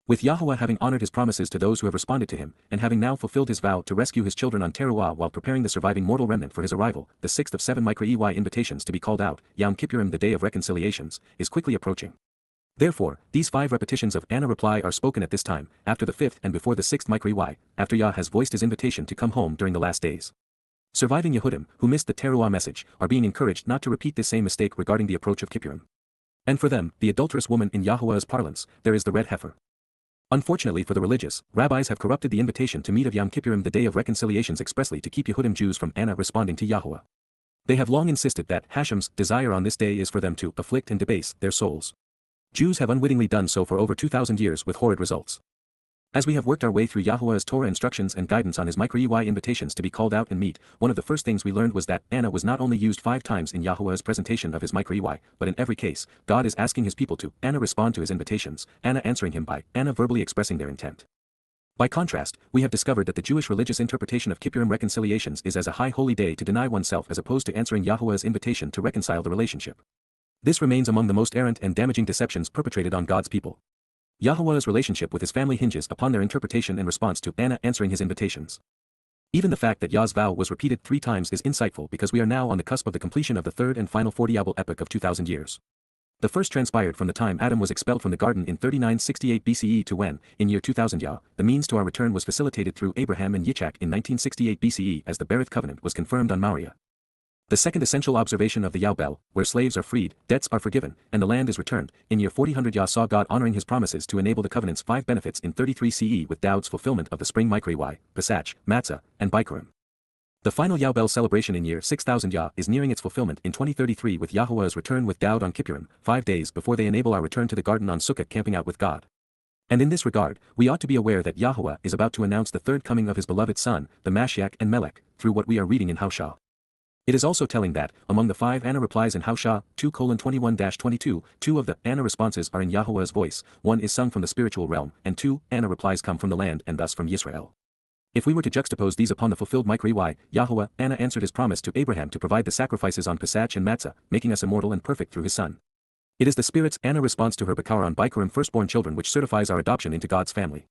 With Yahowah having honored his promises to those who have responded to him, and having now fulfilled his vow to rescue his children on Towrah while preparing the surviving mortal remnant for his arrival, the 6th of 7 micro-EY invitations to be called out, Yom Kippurim the day of reconciliations, is quickly approaching. Therefore, these 5 repetitions of Anna reply are spoken at this time, after the 5th and before the 6th micro-EY, after Yah has voiced his invitation to come home during the last days. Surviving Yehudim, who missed the Towrah message, are being encouraged not to repeat this same mistake regarding the approach of Kippurim. And for them, the adulterous woman in Yahowah's parlance, there is the red heifer. Unfortunately for the religious, rabbis have corrupted the invitation to meet of Yom Kippurim, the day of reconciliations, expressly to keep Yehudim Jews from responding to Yahowah. They have long insisted that Hashem's desire on this day is for them to afflict and debase their souls. Jews have unwittingly done so for over 2,000 years with horrid results. As we have worked our way through Yahuwah's Torah instructions and guidance on his micro-EY invitations to be called out and meet, one of the first things we learned was that Anna was not only used 5 times in Yahuwah's presentation of his micro-EY, but in every case, God is asking his people to Anna respond to his invitations, Anna answering him by Anna verbally expressing their intent. By contrast, we have discovered that the Jewish religious interpretation of Kippurim reconciliations is as a high holy day to deny oneself as opposed to answering Yahuwah's invitation to reconcile the relationship. This remains among the most errant and damaging deceptions perpetrated on God's people. Yahuwah's relationship with his family hinges upon their interpretation and response to Anna answering his invitations. Even the fact that Yah's vow was repeated 3 times is insightful because we are now on the cusp of the completion of the third and final 40-year epoch of 2,000 years. The first transpired from the time Adam was expelled from the garden in 3968 BCE to when, in year 2000 Yah, the means to our return was facilitated through Abraham and Yitzchak in 1968 BCE as the Berith covenant was confirmed on Moriah. The second essential observation of the Yahbel, where slaves are freed, debts are forgiven, and the land is returned, in year 4000 Yah saw God honoring his promises to enable the covenant's 5 benefits in 33 CE with Dowd's fulfillment of the spring Micrei, Pesach, Matzah, and Bikurim. The final Yahbel celebration in year 6000 Yah is nearing its fulfillment in 2033 with Yahuwah's return with Dowd on Kippurim, 5 days before they enable our return to the garden on Sukkot camping out with God. And in this regard, we ought to be aware that Yahuwah is about to announce the third coming of his beloved Son, the Mashyach and Melech, through what we are reading in Haushah. It is also telling that, among the 5 Anna replies in Haushah 2:21-22, 2 of the Anna responses are in Yahuwah's voice, 1 is sung from the spiritual realm, and 2 Anna replies come from the land and thus from Yisra'el. If we were to juxtapose these upon the fulfilled Micrei, Yahuwah, Anna answered his promise to Abraham to provide the sacrifices on Pesach and Matzah, making us immortal and perfect through his Son. It is the Spirit's Anna response to her Bakar on Bikurim firstborn children which certifies our adoption into God's family.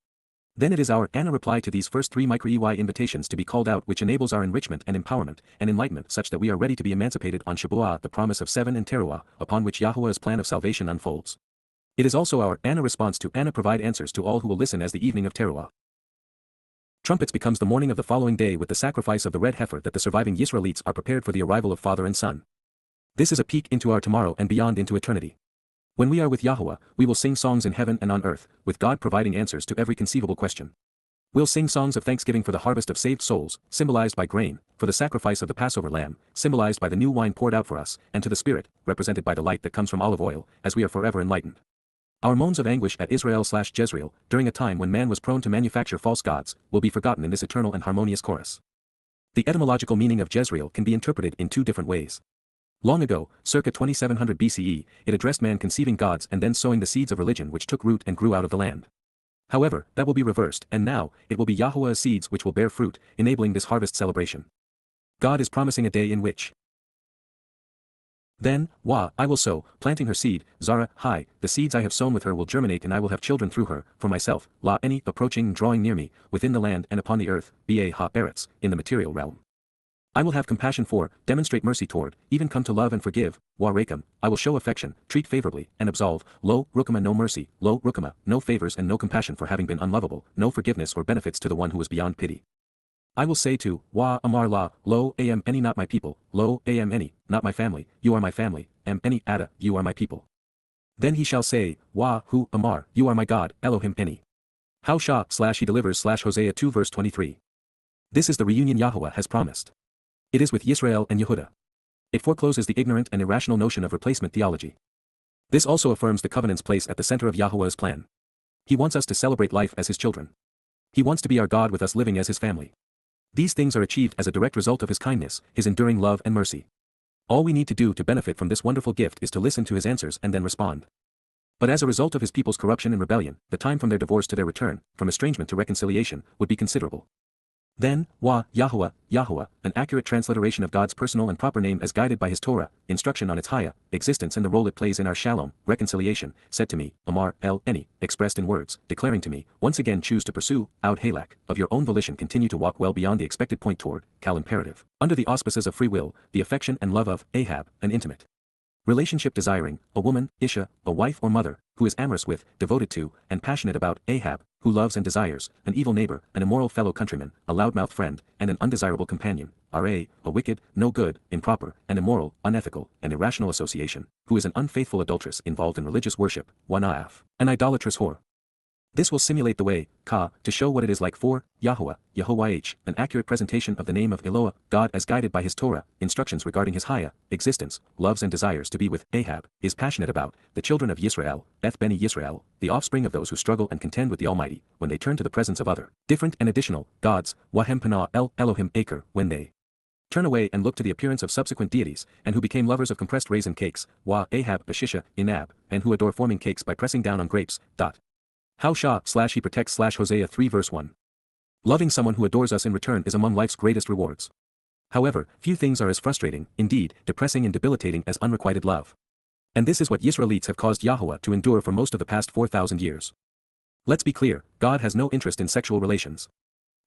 Then it is our Anna reply to these first 3 Micrei invitations to be called out which enables our enrichment and empowerment and enlightenment such that we are ready to be emancipated on Shabuah, the promise of 7 and Towrah, upon which Yahuwah's plan of salvation unfolds. It is also our Anna response to Anna provide answers to all who will listen as the evening of Towrah. Trumpets becomes the morning of the following day with the sacrifice of the red heifer that the surviving Yisraelites are prepared for the arrival of Father and Son. This is a peek into our tomorrow and beyond into eternity. When we are with Yahuwah, we will sing songs in heaven and on earth, with God providing answers to every conceivable question. We'll sing songs of thanksgiving for the harvest of saved souls, symbolized by grain, for the sacrifice of the Passover lamb, symbolized by the new wine poured out for us, and to the Spirit, represented by the light that comes from olive oil, as we are forever enlightened. Our moans of anguish at Israel/Jezreel, during a time when man was prone to manufacture false gods, will be forgotten in this eternal and harmonious chorus. The etymological meaning of Jezreel can be interpreted in 2 different ways. Long ago, circa 2700 BCE, it addressed man conceiving gods and then sowing the seeds of religion which took root and grew out of the land. However, that will be reversed and now, it will be Yahuwah's seeds which will bear fruit, enabling this harvest celebration. God is promising a day in which then, I will sow, planting her seed, Zara, the seeds I have sown with her will germinate and I will have children through her, for myself, any, approaching and drawing near me, within the land and upon the earth, Eretz, in the material realm. I will have compassion for, demonstrate mercy toward, even come to love and forgive, Rekam, I will show affection, treat favorably, and absolve, Rukama no mercy, Rukama, no favors and no compassion for having been unlovable, no forgiveness or benefits to the one who is beyond pity. I will say to, Amar La, Am any not my people, Am any, not my family, you are my family, Am any Ada, you are my people. Then he shall say, Hu, Amar, you are my God, Elohim any. Haushah/he delivers/Hosea 2 verse 23. This is the reunion Yahuwah has promised. It is with Yisra'el and Yehudah. It forecloses the ignorant and irrational notion of replacement theology. This also affirms the covenant's place at the center of Yahuwah's plan. He wants us to celebrate life as his children. He wants to be our God with us living as his family. These things are achieved as a direct result of his kindness, his enduring love and mercy. All we need to do to benefit from this wonderful gift is to listen to his answers and then respond. But as a result of his people's corruption and rebellion, the time from their divorce to their return, from estrangement to reconciliation, would be considerable. Then, Yahowah, an accurate transliteration of God's personal and proper name as guided by his Torah, instruction on its Haya, existence and the role it plays in our Shalom, reconciliation, said to me, Amar, Eni, expressed in words, declaring to me, once again choose to pursue, Aud Halak, of your own volition continue to walk well beyond the expected point toward, Kal imperative, under the auspices of free will, the affection and love of, Ahab, an intimate relationship desiring, a woman, Isha, a wife or mother, who is amorous with, devoted to, and passionate about, Ahab, who loves and desires, an evil neighbor, an immoral fellow countryman, a loudmouth friend, and an undesirable companion, a wicked, no good, improper, and immoral, unethical, and irrational association, who is an unfaithful adulteress involved in religious worship, an idolatrous whore. This will simulate the way, to show what it is like for Yahowah, Yahowah, an accurate presentation of the name of Eloah, God as guided by his Torah, instructions regarding his Haya, existence, loves and desires to be with Ahab, is passionate about, the children of Yisra'el, Beth Beni Yisrael, the offspring of those who struggle and contend with the Almighty, when they turn to the presence of other, different and additional, gods, Wahem Panah El Elohim Acre, when they turn away and look to the appearance of subsequent deities, and who became lovers of compressed raisin cakes, Ahab Bashisha, Inab, and who adore forming cakes by pressing down on grapes. How he protects Hosea 3 verse 1. Loving someone who adores us in return is among life's greatest rewards. However, few things are as frustrating, indeed, depressing and debilitating as unrequited love. And this is what Yisraelites have caused Yahowah to endure for most of the past 4,000 years. Let's be clear, God has no interest in sexual relations.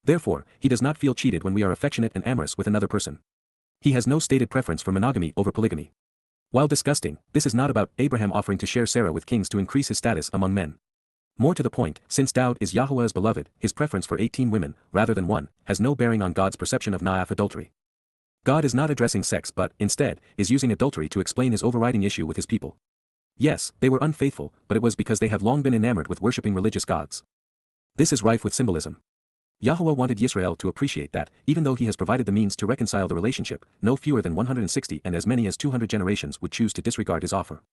Therefore, he does not feel cheated when we are affectionate and amorous with another person. He has no stated preference for monogamy over polygamy. While disgusting, this is not about Abraham offering to share Sarah with kings to increase his status among men. More to the point, since Dowd is Yahowah's beloved, his preference for 18 women, rather than one, has no bearing on God's perception of Naaf adultery. God is not addressing sex but, instead, is using adultery to explain his overriding issue with his people. Yes, they were unfaithful, but it was because they have long been enamored with worshipping religious gods. This is rife with symbolism. Yahowah wanted Yisra'el to appreciate that, even though he has provided the means to reconcile the relationship, no fewer than 160 and as many as 200 generations would choose to disregard his offer.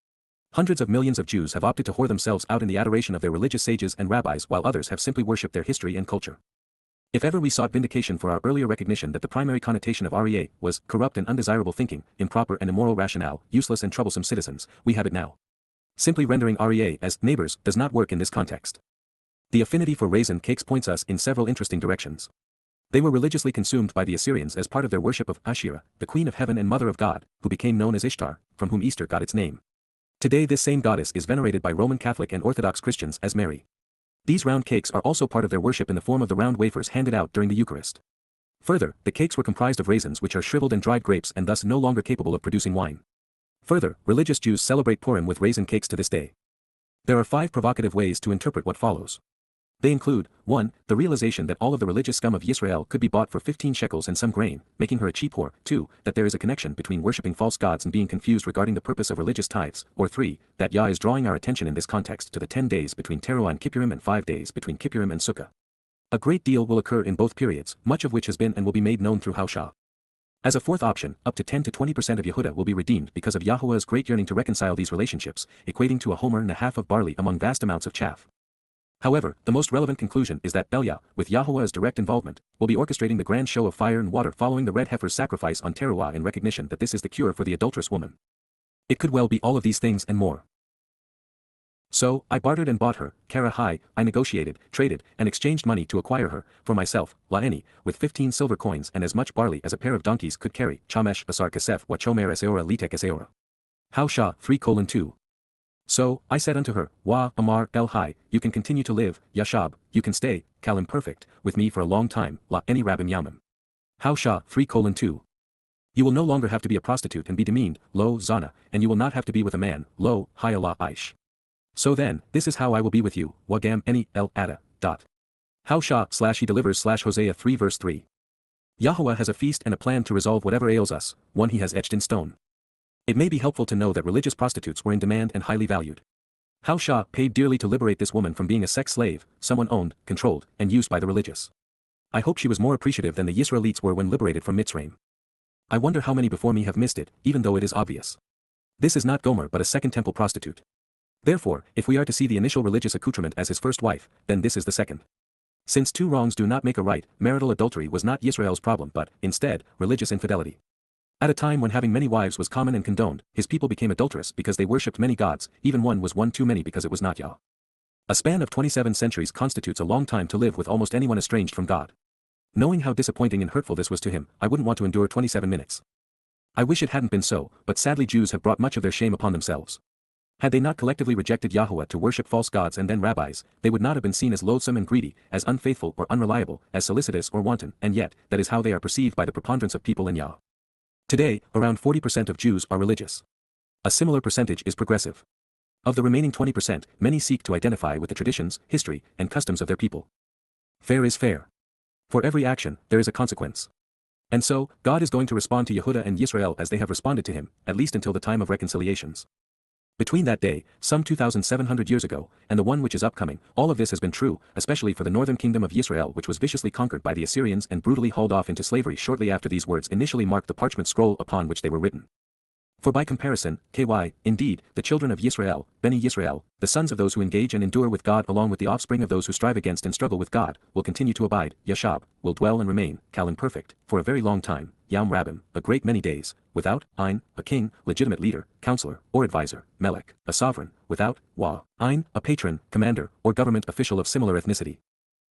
Hundreds of millions of Jews have opted to whore themselves out in the adoration of their religious sages and rabbis while others have simply worshipped their history and culture. If ever we sought vindication for our earlier recognition that the primary connotation of REA was corrupt and undesirable thinking, improper and immoral rationale, useless and troublesome citizens, we have it now. Simply rendering REA as neighbors does not work in this context. The affinity for raisin cakes points us in several interesting directions. They were religiously consumed by the Assyrians as part of their worship of Asherah, the queen of heaven and mother of God, who became known as Ishtar, from whom Easter got its name. Today this same goddess is venerated by Roman Catholic and Orthodox Christians as Mary. These round cakes are also part of their worship in the form of the round wafers handed out during the Eucharist. Further, the cakes were comprised of raisins which are shriveled and dried grapes and thus no longer capable of producing wine. Further, religious Jews celebrate Purim with raisin cakes to this day. There are 5 provocative ways to interpret what follows. They include, 1. The realization that all of the religious scum of Yisrael could be bought for 15 shekels and some grain, making her a cheap whore. 2. That there is a connection between worshipping false gods and being confused regarding the purpose of religious tithes. Or 3. That Yah is drawing our attention in this context to the 10 days between Teruah and Kippurim and 5 days between Kippurim and Sukkah. A great deal will occur in both periods, much of which has been and will be made known through Haushah. As a fourth option, up to 10 to 20% of Yehuda will be redeemed because of Yahowah's great yearning to reconcile these relationships, equating to a homer and a half of barley among vast amounts of chaff. However, the most relevant conclusion is that Belial, with Yahowah's direct involvement, will be orchestrating the grand show of fire and water following the red heifer's sacrifice on Teruah in recognition that this is the cure for the adulterous woman. It could well be all of these things and more. So, I bartered and bought her, Kara Hai, I negotiated, traded, and exchanged money to acquire her, for myself, La'eni, with 15 silver coins and as much barley as a pair of donkeys could carry, Chamesh Basar Kesef wa Chomer Eseora Litek Eseora. Haushah 3:2. So, I said unto her, Wa, Amar, El Hai, you can continue to live, Yashab, you can stay, Kalim perfect, with me for a long time, La Eni Rabim Yamim. Haushah 3:2. You will no longer have to be a prostitute and be demeaned, Lo, Zana, and you will not have to be with a man, Lo, Hayala Aish. So then, this is how I will be with you, Wagam Eni, El Ada. Haushah he delivers Hosea 3 verse 3. Yahowah has a feast and a plan to resolve whatever ails us, one he has etched in stone. It may be helpful to know that religious prostitutes were in demand and highly valued. Haushah paid dearly to liberate this woman from being a sex slave, someone owned, controlled, and used by the religious. I hope she was more appreciative than the Yisraelites were when liberated from Mitzrayim. I wonder how many before me have missed it, even though it is obvious. This is not Gomer but a second temple prostitute. Therefore, if we are to see the initial religious accoutrement as his first wife, then this is the second. Since 2 wrongs do not make a right, marital adultery was not Yisrael's problem but, instead, religious infidelity. At a time when having many wives was common and condoned, his people became adulterous because they worshipped many gods, even one was one too many because it was not Yah. A span of 27 centuries constitutes a long time to live with almost anyone estranged from God. Knowing how disappointing and hurtful this was to him, I wouldn't want to endure 27 minutes. I wish it hadn't been so, but sadly Jews have brought much of their shame upon themselves. Had they not collectively rejected Yahowah to worship false gods and then rabbis, they would not have been seen as loathsome and greedy, as unfaithful or unreliable, as solicitous or wanton, and yet, that is how they are perceived by the preponderance of people in Yah. Today, around 40% of Jews are religious. A similar percentage is progressive. Of the remaining 20%, many seek to identify with the traditions, history, and customs of their people. Fair is fair. For every action, there is a consequence. And so, God is going to respond to Yehuda and Yisrael as they have responded to him, at least until the time of reconciliations. Between that day, some 2,700 years ago, and the one which is upcoming, all of this has been true, especially for the northern kingdom of Yisra'el, which was viciously conquered by the Assyrians and brutally hauled off into slavery shortly after these words initially marked the parchment scroll upon which they were written. For by comparison, indeed, the children of Yisra'el, Beni Yisrael, the sons of those who engage and endure with God along with the offspring of those who strive against and struggle with God, will continue to abide, Yashab, will dwell and remain, Kalim perfect, for a very long time, Yam Rabbim, a great many days, without, Ein, a king, legitimate leader, counselor, or advisor, Melech, a sovereign, without, Wa, Ein, a patron, commander, or government official of similar ethnicity.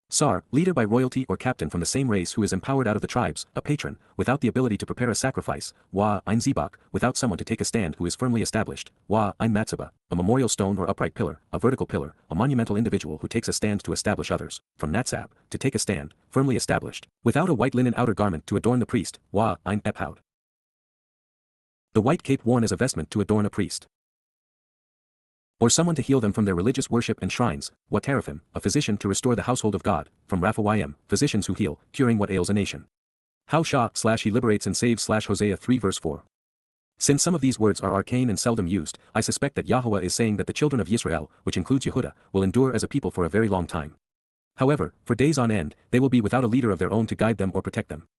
Sar, leader by royalty or captain from the same race who is empowered out of the tribes, a patron, without the ability to prepare a sacrifice, Wa, Ein Zebach, without someone to take a stand who is firmly established, Wa, Ein Matzaba, a memorial stone or upright pillar, a vertical pillar, a monumental individual who takes a stand to establish others, from Natsab, to take a stand, firmly established, without a white linen outer garment to adorn the priest, Wa, Ein Ephaud. The white cape worn as a vestment to adorn a priest. Or someone to heal them from their religious worship and shrines, Wateraphim, a physician to restore the household of God, from Raphaim, physicians who heal, curing what ails a nation. How Shah/he liberates and saves/Hosea 3 verse 4. Since some of these words are arcane and seldom used, I suspect that Yahowah is saying that the children of Yisrael, which includes Yehudah, will endure as a people for a very long time. However, for days on end, they will be without a leader of their own to guide them or protect them.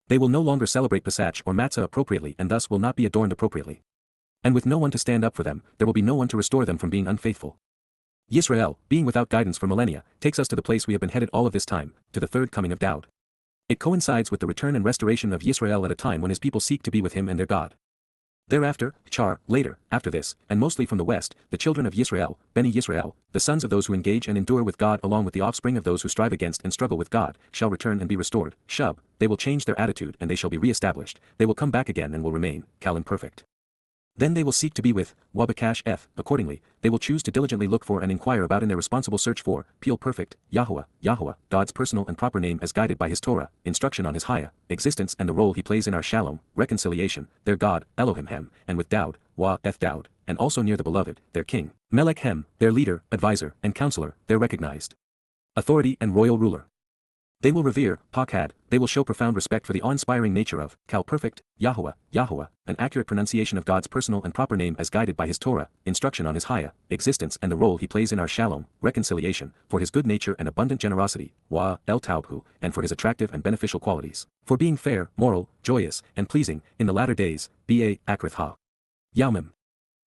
They will no longer celebrate Pesach or Matzah appropriately and thus will not be adorned appropriately. And with no one to stand up for them, there will be no one to restore them from being unfaithful. Yisra'el, being without guidance for millennia, takes us to the place we have been headed all of this time, to the third coming of Dowd. It coincides with the return and restoration of Yisra'el at a time when his people seek to be with him and their God. Thereafter, later, after this, and mostly from the west, the children of Yisra'el, Beni Yisrael, the sons of those who engage and endure with God along with the offspring of those who strive against and struggle with God, shall return and be restored, Shub, they will change their attitude and they shall be re-established, they will come back again and will remain, Kalim perfect. Then they will seek to be with, Wabakash F. Accordingly, they will choose to diligently look for and inquire about in their responsible search for, Peel perfect, Yahowah, God's personal and proper name as guided by his Torah, instruction on his Haya, existence and the role he plays in our Shalom, reconciliation, their God, Elohim Hem, and with Dowd, Dowd, and also near the beloved, their king, Melech Hem, their leader, advisor, and counselor, their recognized authority and royal ruler. They will revere, Pakad, they will show profound respect for the awe-inspiring nature of, Kal perfect, Yahowah, an accurate pronunciation of God's personal and proper name as guided by his Torah, instruction on his Haya, existence and the role he plays in our Shalom, reconciliation, for his good nature and abundant generosity, El Taubhu, and for his attractive and beneficial qualities, for being fair, moral, joyous, and pleasing, in the latter days, Ba, Akrith Ha. Yaumim.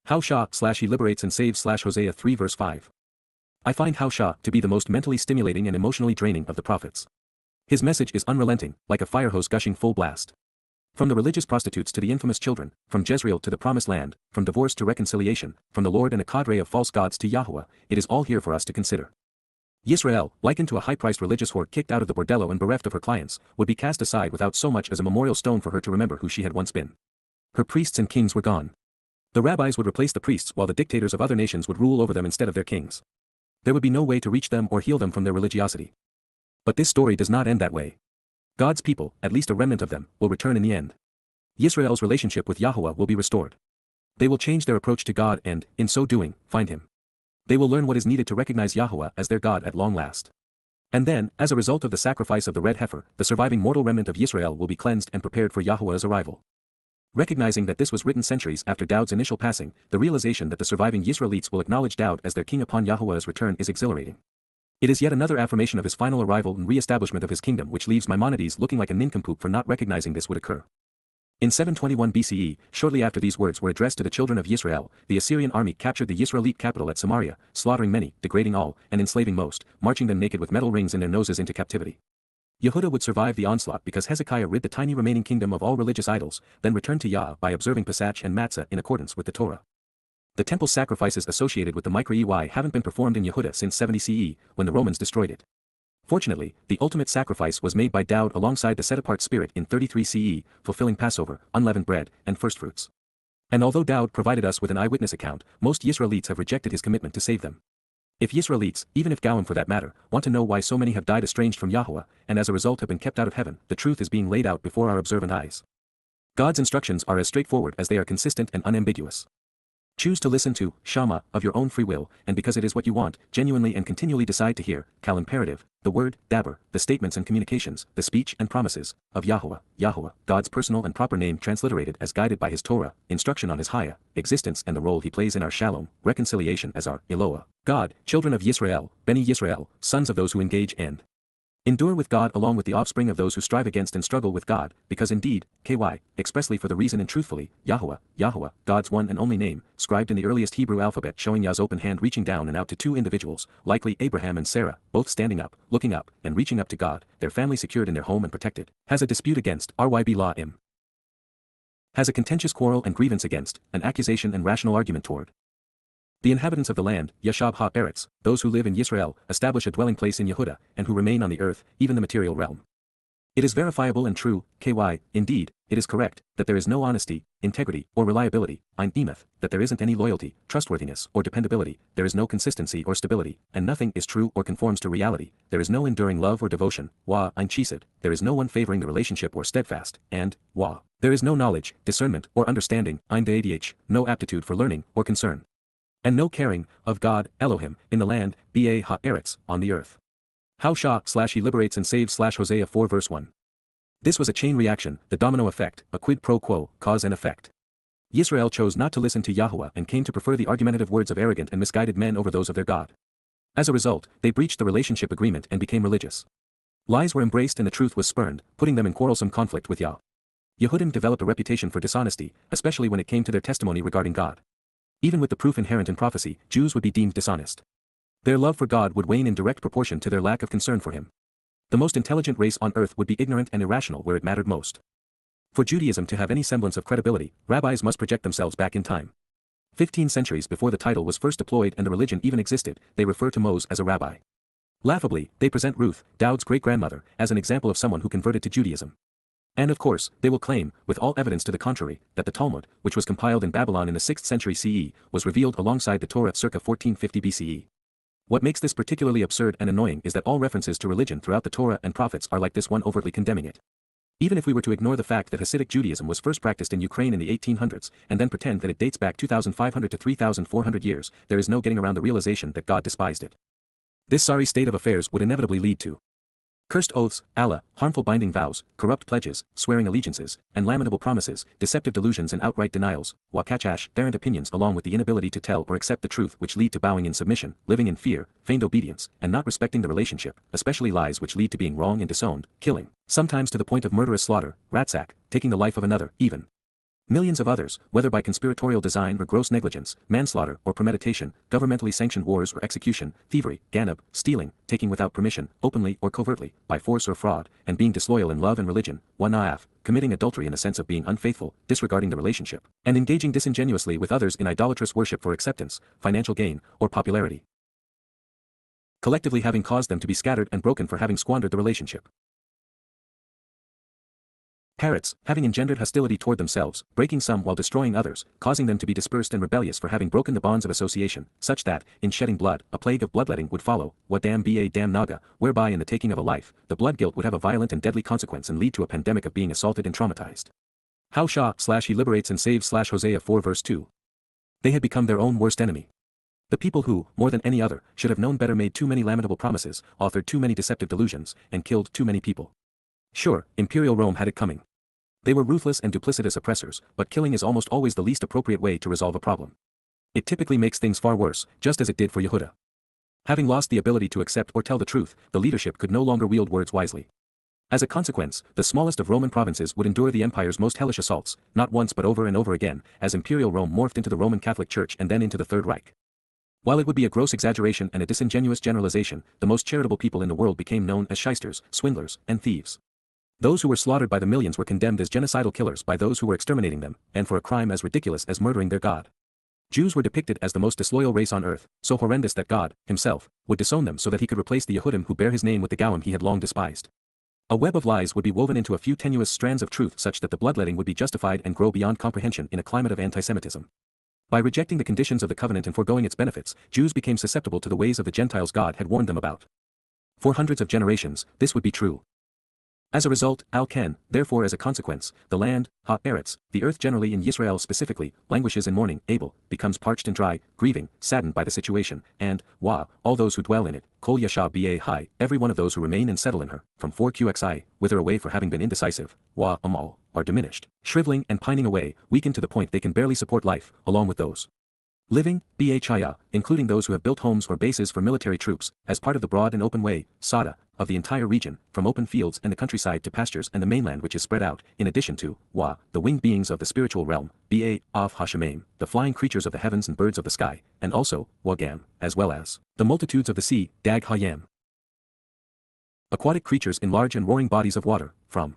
How Shah/he liberates and saves/Hosea 3 verse 5. I find How Shah to be the most mentally stimulating and emotionally draining of the prophets. His message is unrelenting, like a fire hose gushing full blast. From the religious prostitutes to the infamous children, from Jezreel to the promised land, from divorce to reconciliation, from the Lord and a cadre of false gods to Yahowah, it is all here for us to consider. Yisra'el, likened to a high-priced religious whore kicked out of the bordello and bereft of her clients, would be cast aside without so much as a memorial stone for her to remember who she had once been. Her priests and kings were gone. The rabbis would replace the priests while the dictators of other nations would rule over them instead of their kings. There would be no way to reach them or heal them from their religiosity. But this story does not end that way. God's people, at least a remnant of them, will return in the end. Yisrael's relationship with Yahowah will be restored. They will change their approach to God and, in so doing, find him. They will learn what is needed to recognize Yahowah as their God at long last. And then, as a result of the sacrifice of the red heifer, the surviving mortal remnant of Yisrael will be cleansed and prepared for Yahowah's arrival. Recognizing that this was written centuries after Dowd's initial passing, the realization that the surviving Yisraelites will acknowledge Dowd as their king upon Yahowah's return is exhilarating. It is yet another affirmation of his final arrival and re-establishment of his kingdom which leaves Maimonides looking like a nincompoop for not recognizing this would occur. In 721 BCE, shortly after these words were addressed to the children of Yisrael, the Assyrian army captured the Yisraelite capital at Samaria, slaughtering many, degrading all, and enslaving most, marching them naked with metal rings in their noses into captivity. Yehudah would survive the onslaught because Hezekiah rid the tiny remaining kingdom of all religious idols, then returned to Yah by observing Pesach and Matzah in accordance with the Torah. The temple sacrifices associated with the Mikra-Ey haven't been performed in Yehudah since 70 CE, when the Romans destroyed it. Fortunately, the ultimate sacrifice was made by Dowd alongside the set-apart spirit in 33 CE, fulfilling Passover, unleavened bread, and firstfruits. And although Dowd provided us with an eyewitness account, most Yisraelites have rejected his commitment to save them. If Yisraelites, even if Goim for that matter, want to know why so many have died estranged from Yahowah, and as a result have been kept out of heaven, the truth is being laid out before our observant eyes. God's instructions are as straightforward as they are consistent and unambiguous. Choose to listen to Shama of your own free will, and because it is what you want, genuinely and continually decide to hear, Kal imperative, the word, Daber, the statements and communications, the speech and promises, of Yahowah, Yahowah, God's personal and proper name transliterated as guided by his Torah, instruction on his Haya, existence and the role he plays in our Shalom, reconciliation as our Eloah, God, children of Yisra'el, Beni Yisra'el, sons of those who engage and endure with God along with the offspring of those who strive against and struggle with God, because indeed, expressly for the reason and truthfully, Yahowah, Yahowah, God's one and only name, scribed in the earliest Hebrew alphabet showing Yah's open hand reaching down and out to two individuals, likely Abraham and Sarah, both standing up, looking up, and reaching up to God, their family secured in their home and protected, has a dispute against, RYB law im. Has a contentious quarrel and grievance against, an accusation and rational argument toward. The inhabitants of the land, Yashab ha-Eretz, those who live in Yisra'el, establish a dwelling place in Yehuda, and who remain on the earth, even the material realm. It is verifiable and true, indeed, it is correct, that there is no honesty, integrity, or reliability, that there isn't any loyalty, trustworthiness, or dependability, there is no consistency or stability, and nothing is true or conforms to reality, there is no enduring love or devotion, there is no one favoring the relationship or steadfast, and, there is no knowledge, discernment, or understanding, no aptitude for learning, or concern. And no caring, of God, Elohim, in the land, Ba ha-Eretz, on the earth. How he liberates and saves Hosea 4 verse 1. This was a chain reaction, the domino effect, a quid pro quo, cause and effect. Yisrael chose not to listen to Yahowah and came to prefer the argumentative words of arrogant and misguided men over those of their God. As a result, they breached the relationship agreement and became religious. Lies were embraced and the truth was spurned, putting them in quarrelsome conflict with Yah. Yehudim developed a reputation for dishonesty, especially when it came to their testimony regarding God. Even with the proof inherent in prophecy, Jews would be deemed dishonest. Their love for God would wane in direct proportion to their lack of concern for him. The most intelligent race on earth would be ignorant and irrational where it mattered most. For Judaism to have any semblance of credibility, rabbis must project themselves back in time. 15 centuries before the title was first deployed and the religion even existed, they refer to Moses as a rabbi. Laughably, they present Ruth, Dowd's great-grandmother, as an example of someone who converted to Judaism. And of course, they will claim, with all evidence to the contrary, that the Talmud, which was compiled in Babylon in the 6th century CE, was revealed alongside the Torah circa 1450 BCE. What makes this particularly absurd and annoying is that all references to religion throughout the Torah and prophets are like this one overtly condemning it. Even if we were to ignore the fact that Hasidic Judaism was first practiced in Ukraine in the 1800s, and then pretend that it dates back 2,500 to 3,400 years, there is no getting around the realization that God despised it. This sorry state of affairs would inevitably lead to cursed oaths, Allah, harmful binding vows, corrupt pledges, swearing allegiances, and lamentable promises, deceptive delusions and outright denials, wakachash, errant opinions along with the inability to tell or accept the truth which lead to bowing in submission, living in fear, feigned obedience, and not respecting the relationship, especially lies which lead to being wrong and disowned, killing, sometimes to the point of murderous slaughter, ratsack, taking the life of another, even millions of others, whether by conspiratorial design or gross negligence, manslaughter or premeditation, governmentally sanctioned wars or execution, thievery, ganab, stealing, taking without permission, openly or covertly, by force or fraud, and being disloyal in love and religion, wanaaf, committing adultery in the sense of being unfaithful, disregarding the relationship, and engaging disingenuously with others in idolatrous worship for acceptance, financial gain, or popularity. Collectively having caused them to be scattered and broken for having squandered the relationship. Parrots, having engendered hostility toward themselves, breaking some while destroying others, causing them to be dispersed and rebellious for having broken the bonds of association, such that, in shedding blood, a plague of bloodletting would follow, wadam ba dam naga, whereby in the taking of a life, the blood guilt would have a violent and deadly consequence and lead to a pandemic of being assaulted and traumatized. How he liberates and saves Hosea 4 verse 2. They had become their own worst enemy. The people who, more than any other, should have known better made too many lamentable promises, authored too many deceptive delusions, and killed too many people. Sure, Imperial Rome had it coming. They were ruthless and duplicitous oppressors, but killing is almost always the least appropriate way to resolve a problem. It typically makes things far worse, just as it did for Yehuda. Having lost the ability to accept or tell the truth, the leadership could no longer wield words wisely. As a consequence, the smallest of Roman provinces would endure the empire's most hellish assaults, not once but over and over again, as Imperial Rome morphed into the Roman Catholic Church and then into the Third Reich. While it would be a gross exaggeration and a disingenuous generalization, the most charitable people in the world became known as shysters, swindlers, and thieves. Those who were slaughtered by the millions were condemned as genocidal killers by those who were exterminating them, and for a crime as ridiculous as murdering their God. Jews were depicted as the most disloyal race on earth, so horrendous that God, himself, would disown them so that he could replace the Yehudim who bear his name with the Goyim he had long despised. A web of lies would be woven into a few tenuous strands of truth such that the bloodletting would be justified and grow beyond comprehension in a climate of anti-Semitism. By rejecting the conditions of the covenant and foregoing its benefits, Jews became susceptible to the ways of the Gentiles God had warned them about. For hundreds of generations, this would be true. As a result, al-Ken, therefore as a consequence, the land, ha-eretz, the earth generally in Yisra'el specifically, languishes in mourning, Abel, becomes parched and dry, grieving, saddened by the situation, and, wa, all those who dwell in it, kol yasha ba every one of those who remain and settle in her, from 4qxi, wither away for having been indecisive, wa, amal, are diminished, shriveling and pining away, weakened to the point they can barely support life, along with those living, bhaya, including those who have built homes or bases for military troops, as part of the broad and open way, sada, of the entire region, from open fields and the countryside to pastures and the mainland which is spread out, in addition to, wa, the winged beings of the spiritual realm, ba, of Hashemayim, the flying creatures of the heavens and birds of the sky, and also, wagam, as well as, the multitudes of the sea, dag hayam. Aquatic creatures in large and roaring bodies of water, from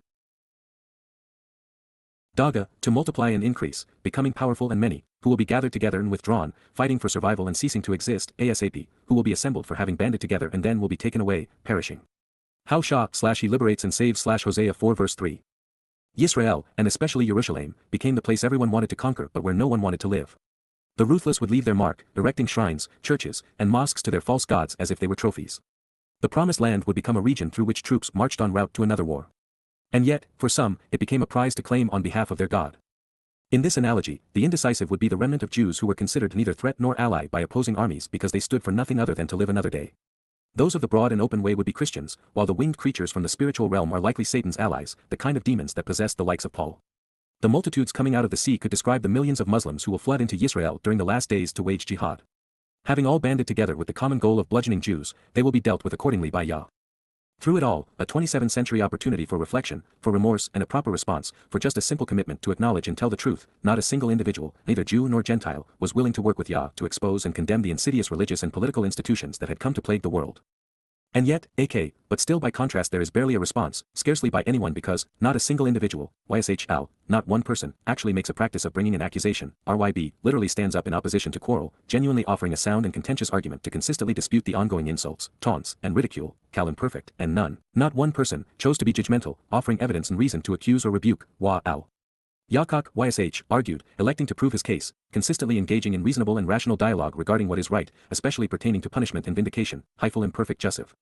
Daga, to multiply and increase, becoming powerful and many, who will be gathered together and withdrawn, fighting for survival and ceasing to exist, asap, who will be assembled for having banded together and then will be taken away, perishing. How Shah/he liberates and saves Hosea 4 verse 3. Yisra'el, and especially Jerusalem, became the place everyone wanted to conquer but where no one wanted to live. The ruthless would leave their mark, erecting shrines, churches, and mosques to their false gods as if they were trophies. The promised land would become a region through which troops marched en route to another war. And yet, for some, it became a prize to claim on behalf of their God. In this analogy, the indecisive would be the remnant of Jews who were considered neither threat nor ally by opposing armies because they stood for nothing other than to live another day. Those of the broad and open way would be Christians, while the winged creatures from the spiritual realm are likely Satan's allies, the kind of demons that possess the likes of Paul. The multitudes coming out of the sea could describe the millions of Muslims who will flood into Yisra'el during the last days to wage jihad. Having all banded together with the common goal of bludgeoning Jews, they will be dealt with accordingly by Yah. Through it all, a 27th century opportunity for reflection, for remorse and a proper response, for just a simple commitment to acknowledge and tell the truth, not a single individual, neither Jew nor Gentile, was willing to work with Yah to expose and condemn the insidious religious and political institutions that had come to plague the world. And yet, but still by contrast there is barely a response, scarcely by anyone because, not a single individual, YSHL, not one person, actually makes a practice of bringing an accusation, RYB, literally stands up in opposition to quarrel, genuinely offering a sound and contentious argument to consistently dispute the ongoing insults, taunts, and ridicule, cal imperfect, and none, not one person, chose to be judgmental, offering evidence and reason to accuse or rebuke, wa-al. Yaakov, YSH, argued, electing to prove his case, consistently engaging in reasonable and rational dialogue regarding what is right, especially pertaining to punishment and vindication, hyphal imperfect jussive.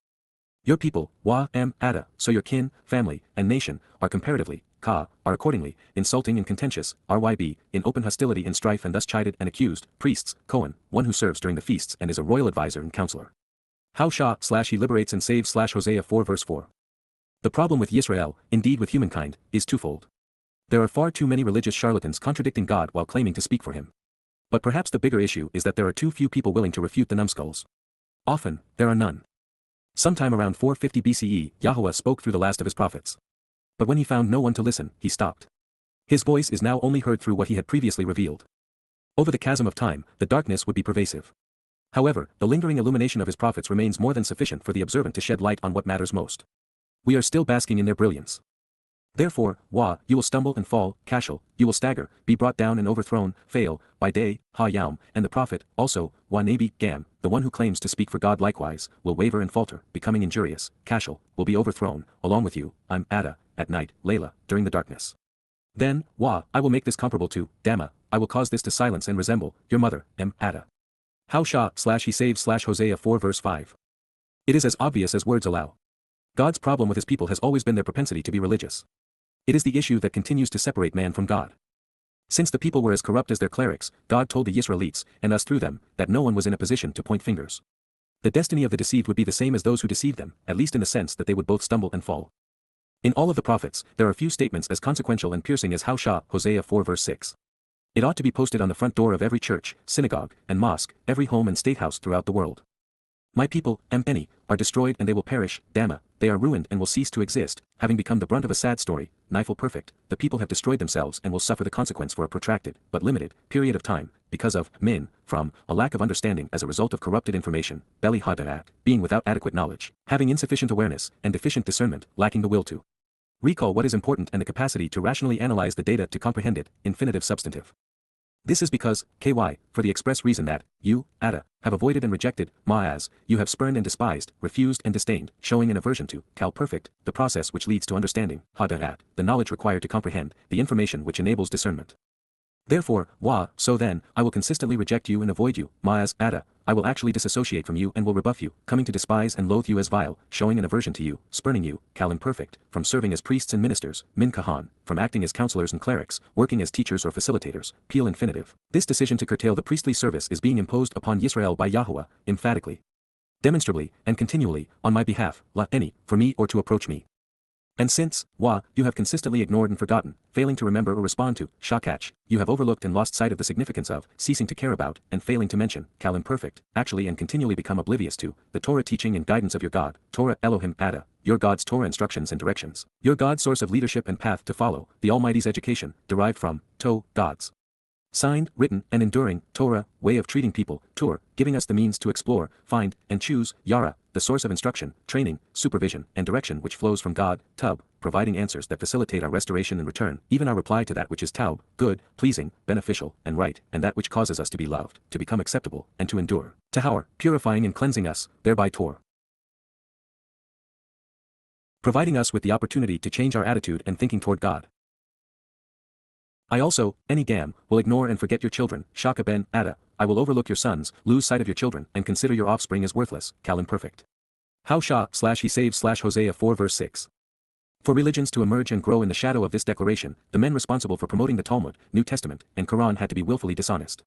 Your people, Ada, so your kin, family, and nation, are comparatively, are accordingly, insulting and contentious, RYB, in open hostility and strife and thus chided and accused, priests, Cohen, one who serves during the feasts and is a royal advisor and counselor. How Shah/he liberates and saves Hosea 4 verse 4. The problem with Yisra'el, indeed with humankind, is twofold. There are far too many religious charlatans contradicting God while claiming to speak for him. But perhaps the bigger issue is that there are too few people willing to refute the numbskulls. Often, there are none. Sometime around 450 BCE, Yahowah spoke through the last of his prophets. But when he found no one to listen, he stopped. His voice is now only heard through what he had previously revealed. Over the chasm of time, the darkness would be pervasive. However, the lingering illumination of his prophets remains more than sufficient for the observant to shed light on what matters most. We are still basking in their brilliance. Therefore, you will stumble and fall, kashal, you will stagger, be brought down and overthrown, fail, by day, ha-yaum, and the prophet, also, nabi, gam, the one who claims to speak for God likewise, will waver and falter, becoming injurious, kashal, will be overthrown, along with you, Ada, at night, Layla, during the darkness. Then, I will make this comparable to, Dama, I will cause this to silence and resemble, your mother, Ada. How Shah/he saves Hosea 4 verse 5. It is as obvious as words allow. God's problem with his people has always been their propensity to be religious. It is the issue that continues to separate man from God. Since the people were as corrupt as their clerics, God told the Yisraelites, and us through them, that no one was in a position to point fingers. The destiny of the deceived would be the same as those who deceived them, at least in the sense that they would both stumble and fall. In all of the prophets, there are few statements as consequential and piercing as How Hosea 4 verse 6. It ought to be posted on the front door of every church, synagogue, and mosque, every home and state house throughout the world. My people, any, are destroyed and they will perish, Dama, they are ruined and will cease to exist, having become the brunt of a sad story, Nifel perfect, the people have destroyed themselves and will suffer the consequence for a protracted, but limited, period of time, because of, from, a lack of understanding as a result of corrupted information, Beli Hadat, being without adequate knowledge, having insufficient awareness, and deficient discernment, lacking the will to recall what is important and the capacity to rationally analyze the data to comprehend it, infinitive substantive. This is because, for the express reason that, you, Ada, have avoided and rejected, as, you have spurned and despised, refused and disdained, showing an aversion to, perfect, the process which leads to understanding, the knowledge required to comprehend, the information which enables discernment. Therefore, so then, I will consistently reject you and avoid you, Yada, I will actually disassociate from you and will rebuff you, coming to despise and loathe you as vile, showing an aversion to you, spurning you, imperfect, from serving as priests and ministers, min kahan, from acting as counselors and clerics, working as teachers or facilitators, peel infinitive. This decision to curtail the priestly service is being imposed upon Yisra'el by Yahowah, emphatically, demonstrably, and continually, on my behalf, for me or to approach me. And since, you have consistently ignored and forgotten, failing to remember or respond to, Shakach, you have overlooked and lost sight of the significance of, ceasing to care about, and failing to mention, imperfect, actually and continually become oblivious to, the Torah teaching and guidance of your God, Torah Elohim Ada, your God's Torah instructions and directions, your God's source of leadership and path to follow, the Almighty's education, derived from, God's signed, written, and enduring, Torah, way of treating people, Torah, giving us the means to explore, find, and choose, Yara, the source of instruction, training, supervision, and direction which flows from God, Tub, providing answers that facilitate our restoration and return, even our reply to that which is Towrah, good, pleasing, beneficial, and right, and that which causes us to be loved, to become acceptable, and to endure, Towrah, purifying and cleansing us, thereby Torah, providing us with the opportunity to change our attitude and thinking toward God. I also, any gam, will ignore and forget your children, Shaka ben, Ada, I will overlook your sons, lose sight of your children, and consider your offspring as worthless, imperfect. How he saves Hosea 4 verse 6. For religions to emerge and grow in the shadow of this declaration, the men responsible for promoting the Talmud, New Testament, and Quran had to be willfully dishonest.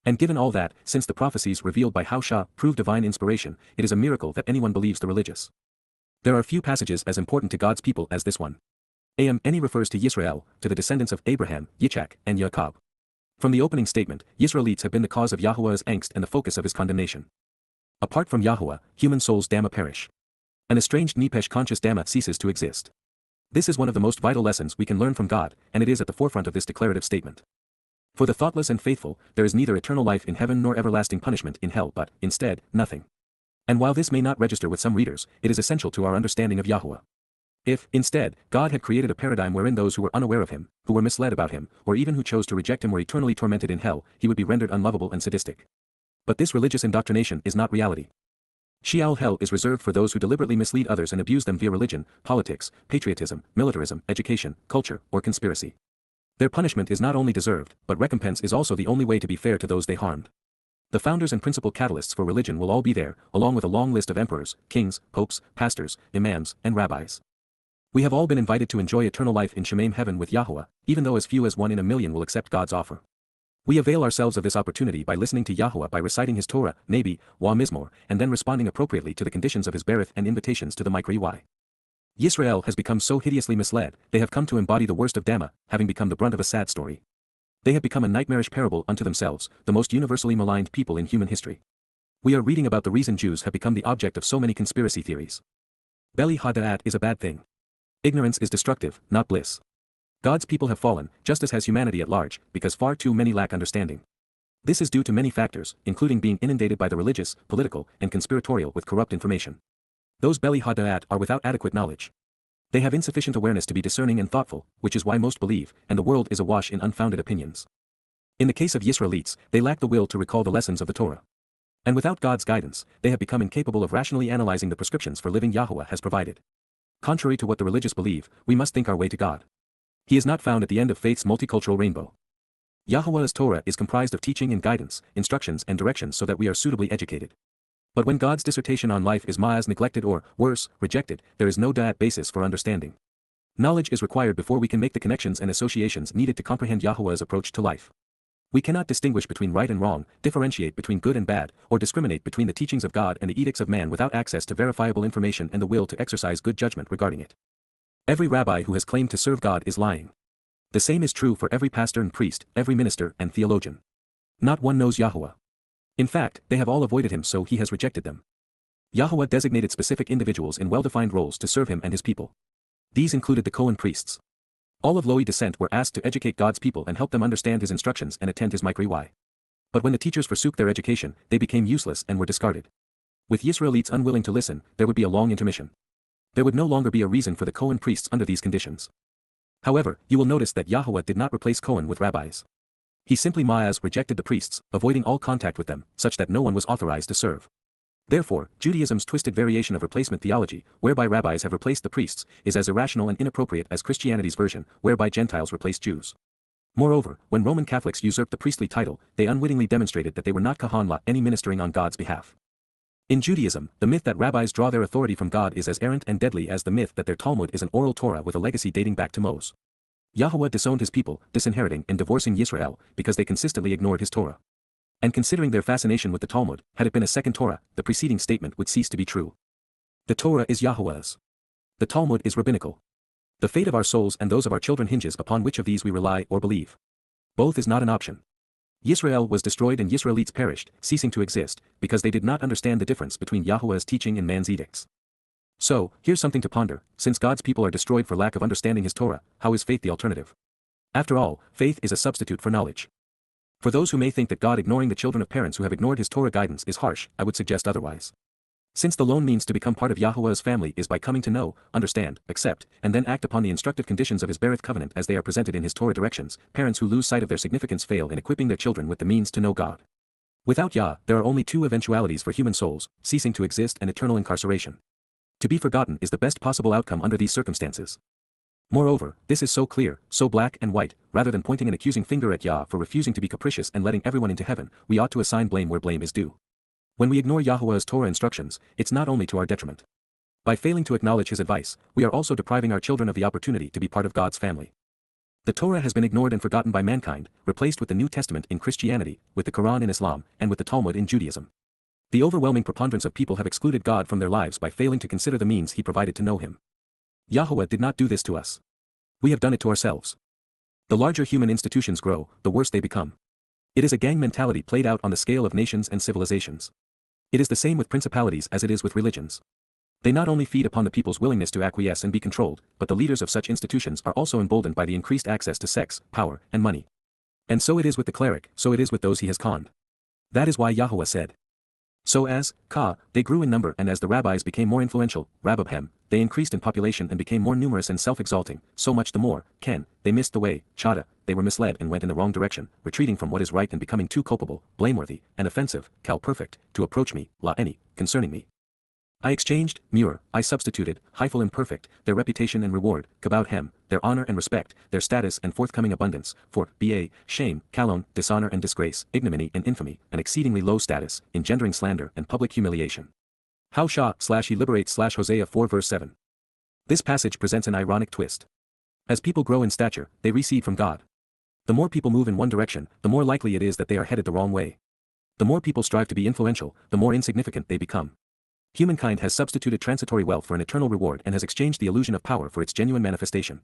And given all that, since the prophecies revealed by Hosea prove divine inspiration, it is a miracle that anyone believes the religious. There are few passages as important to God's people as this one. Any refers to Yisra'el, to the descendants of Abraham, Yitzhak, and Jacob. From the opening statement, Yisraelites have been the cause of Yahowah's angst and the focus of his condemnation. Apart from Yahowah, human souls' Dhamma perish. An estranged Nepesh conscious Dhamma ceases to exist. This is one of the most vital lessons we can learn from God, and it is at the forefront of this declarative statement. For the thoughtless and faithful, there is neither eternal life in heaven nor everlasting punishment in hell but, instead, nothing. And while this may not register with some readers, it is essential to our understanding of Yahowah. If, instead, God had created a paradigm wherein those who were unaware of him, who were misled about him, or even who chose to reject him were eternally tormented in hell, he would be rendered unlovable and sadistic. But this religious indoctrination is not reality. Sheol hell is reserved for those who deliberately mislead others and abuse them via religion, politics, patriotism, militarism, education, culture, or conspiracy. Their punishment is not only deserved, but recompense is also the only way to be fair to those they harmed. The founders and principal catalysts for religion will all be there, along with a long list of emperors, kings, popes, pastors, imams, and rabbis. We have all been invited to enjoy eternal life in Shemaim heaven with Yahowah, even though as few as 1 in a million will accept God's offer. We avail ourselves of this opportunity by listening to Yahowah by reciting his Torah, Nabi, Mizmor, and then responding appropriately to the conditions of his berith and invitations to the YYV. Yisra'el has become so hideously misled, they have come to embody the worst of Dhamma, having become the brunt of a sad story. They have become a nightmarish parable unto themselves, the most universally maligned people in human history. We are reading about the reason Jews have become the object of so many conspiracy theories. Beli hada'at is a bad thing. Ignorance is destructive, not bliss. God's people have fallen, just as has humanity at large, because far too many lack understanding. This is due to many factors, including being inundated by the religious, political, and conspiratorial with corrupt information. Those Beli hada'at are without adequate knowledge. They have insufficient awareness to be discerning and thoughtful, which is why most believe, and the world is awash in unfounded opinions. In the case of Yisraelites, they lack the will to recall the lessons of the Torah. And without God's guidance, they have become incapable of rationally analyzing the prescriptions for living Yahowah has provided. Contrary to what the religious believe, we must think our way to God. He is not found at the end of faith's multicultural rainbow. Yahowah's Torah is comprised of teaching and guidance, instructions and directions so that we are suitably educated. But when God's dissertation on life is neglected or, worse, rejected, there is no basis for understanding. Knowledge is required before we can make the connections and associations needed to comprehend Yahowah's approach to life. We cannot distinguish between right and wrong, differentiate between good and bad, or discriminate between the teachings of God and the edicts of man without access to verifiable information and the will to exercise good judgment regarding it. Every rabbi who has claimed to serve God is lying. The same is true for every pastor and priest, every minister and theologian. Not one knows Yahowah. In fact, they have all avoided him, so he has rejected them. Yahowah designated specific individuals in well-defined roles to serve him and his people. These included the Cohen priests. All of Lowy descent were asked to educate God's people and help them understand his instructions and attend his YYV. But when the teachers forsook their education, they became useless and were discarded. With Yisraelites unwilling to listen, there would be a long intermission. There would no longer be a reason for the Cohen priests under these conditions. However, you will notice that Yahowah did not replace Cohen with rabbis. He simply rejected the priests, avoiding all contact with them, such that no one was authorized to serve. Therefore, Judaism's twisted variation of replacement theology, whereby rabbis have replaced the priests, is as irrational and inappropriate as Christianity's version, whereby Gentiles replaced Jews. Moreover, when Roman Catholics usurped the priestly title, they unwittingly demonstrated that they were not Kahan La, any ministering on God's behalf. In Judaism, the myth that rabbis draw their authority from God is as errant and deadly as the myth that their Talmud is an oral Torah with a legacy dating back to Moses. Yahowah disowned his people, disinheriting and divorcing Yisra'el, because they consistently ignored his Torah. And considering their fascination with the Talmud, had it been a second Torah, the preceding statement would cease to be true. The Torah is Yahowah's. The Talmud is rabbinical. The fate of our souls and those of our children hinges upon which of these we rely or believe. Both is not an option. Yisra'el was destroyed and Yisraelites perished, ceasing to exist, because they did not understand the difference between Yahowah's teaching and man's edicts. So, here's something to ponder: since God's people are destroyed for lack of understanding his Torah, how is faith the alternative? After all, faith is a substitute for knowledge. For those who may think that God ignoring the children of parents who have ignored his Torah guidance is harsh, I would suggest otherwise. Since the lone means to become part of Yahowah's family is by coming to know, understand, accept, and then act upon the instructive conditions of his Berith covenant as they are presented in his Torah directions, parents who lose sight of their significance fail in equipping their children with the means to know God. Without Yah, there are only two eventualities for human souls: ceasing to exist and eternal incarceration. To be forgotten is the best possible outcome under these circumstances. Moreover, this is so clear, so black and white, rather than pointing an accusing finger at Yah for refusing to be capricious and letting everyone into heaven, we ought to assign blame where blame is due. When we ignore Yahowah's Torah instructions, it's not only to our detriment. By failing to acknowledge his advice, we are also depriving our children of the opportunity to be part of God's family. The Torah has been ignored and forgotten by mankind, replaced with the New Testament in Christianity, with the Quran in Islam, and with the Talmud in Judaism. The overwhelming preponderance of people have excluded God from their lives by failing to consider the means he provided to know him. Yahowah did not do this to us. We have done it to ourselves. The larger human institutions grow, the worse they become. It is a gang mentality played out on the scale of nations and civilizations. It is the same with principalities as it is with religions. They not only feed upon the people's willingness to acquiesce and be controlled, but the leaders of such institutions are also emboldened by the increased access to sex, power, and money. And so it is with the cleric, so it is with those he has conned. That is why Yahowah said, so as, they grew in number, and as the rabbis became more influential, Rababhem, they increased in population and became more numerous and self-exalting, so much the more, they missed the way, Chada, they were misled and went in the wrong direction, retreating from what is right and becoming too culpable, blameworthy, and offensive, perfect, to approach me, concerning me. I exchanged, I substituted, hyphal imperfect, their reputation and reward, kabod hem, their honor and respect, their status and forthcoming abundance, for, shame, kalon, dishonor and disgrace, ignominy and infamy, an exceedingly low status, engendering slander and public humiliation. How Shah/he liberates Hosea 4 verse 7. This passage presents an ironic twist. As people grow in stature, they recede from God. The more people move in one direction, the more likely it is that they are headed the wrong way. The more people strive to be influential, the more insignificant they become. Humankind has substituted transitory wealth for an eternal reward and has exchanged the illusion of power for its genuine manifestation.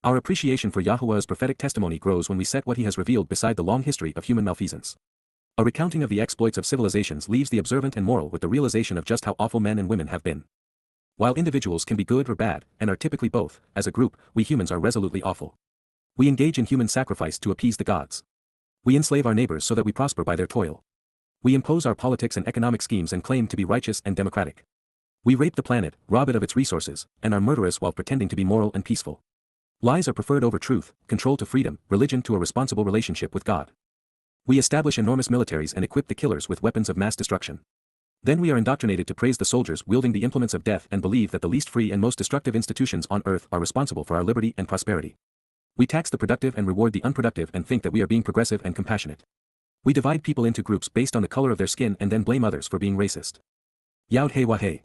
Our appreciation for Yahowah's prophetic testimony grows when we set what he has revealed beside the long history of human malfeasance. A recounting of the exploits of civilizations leaves the observant and moral with the realization of just how awful men and women have been. While individuals can be good or bad, and are typically both, as a group, we humans are resolutely awful. We engage in human sacrifice to appease the gods. We enslave our neighbors so that we prosper by their toil. We impose our politics and economic schemes and claim to be righteous and democratic. We rape the planet, rob it of its resources, and are murderous while pretending to be moral and peaceful. Lies are preferred over truth, control to freedom, religion to a responsible relationship with God. We establish enormous militaries and equip the killers with weapons of mass destruction. Then we are indoctrinated to praise the soldiers wielding the implements of death and believe that the least free and most destructive institutions on earth are responsible for our liberty and prosperity. We tax the productive and reward the unproductive and think that we are being progressive and compassionate. We divide people into groups based on the color of their skin and then blame others for being racist. Yada Yahowah.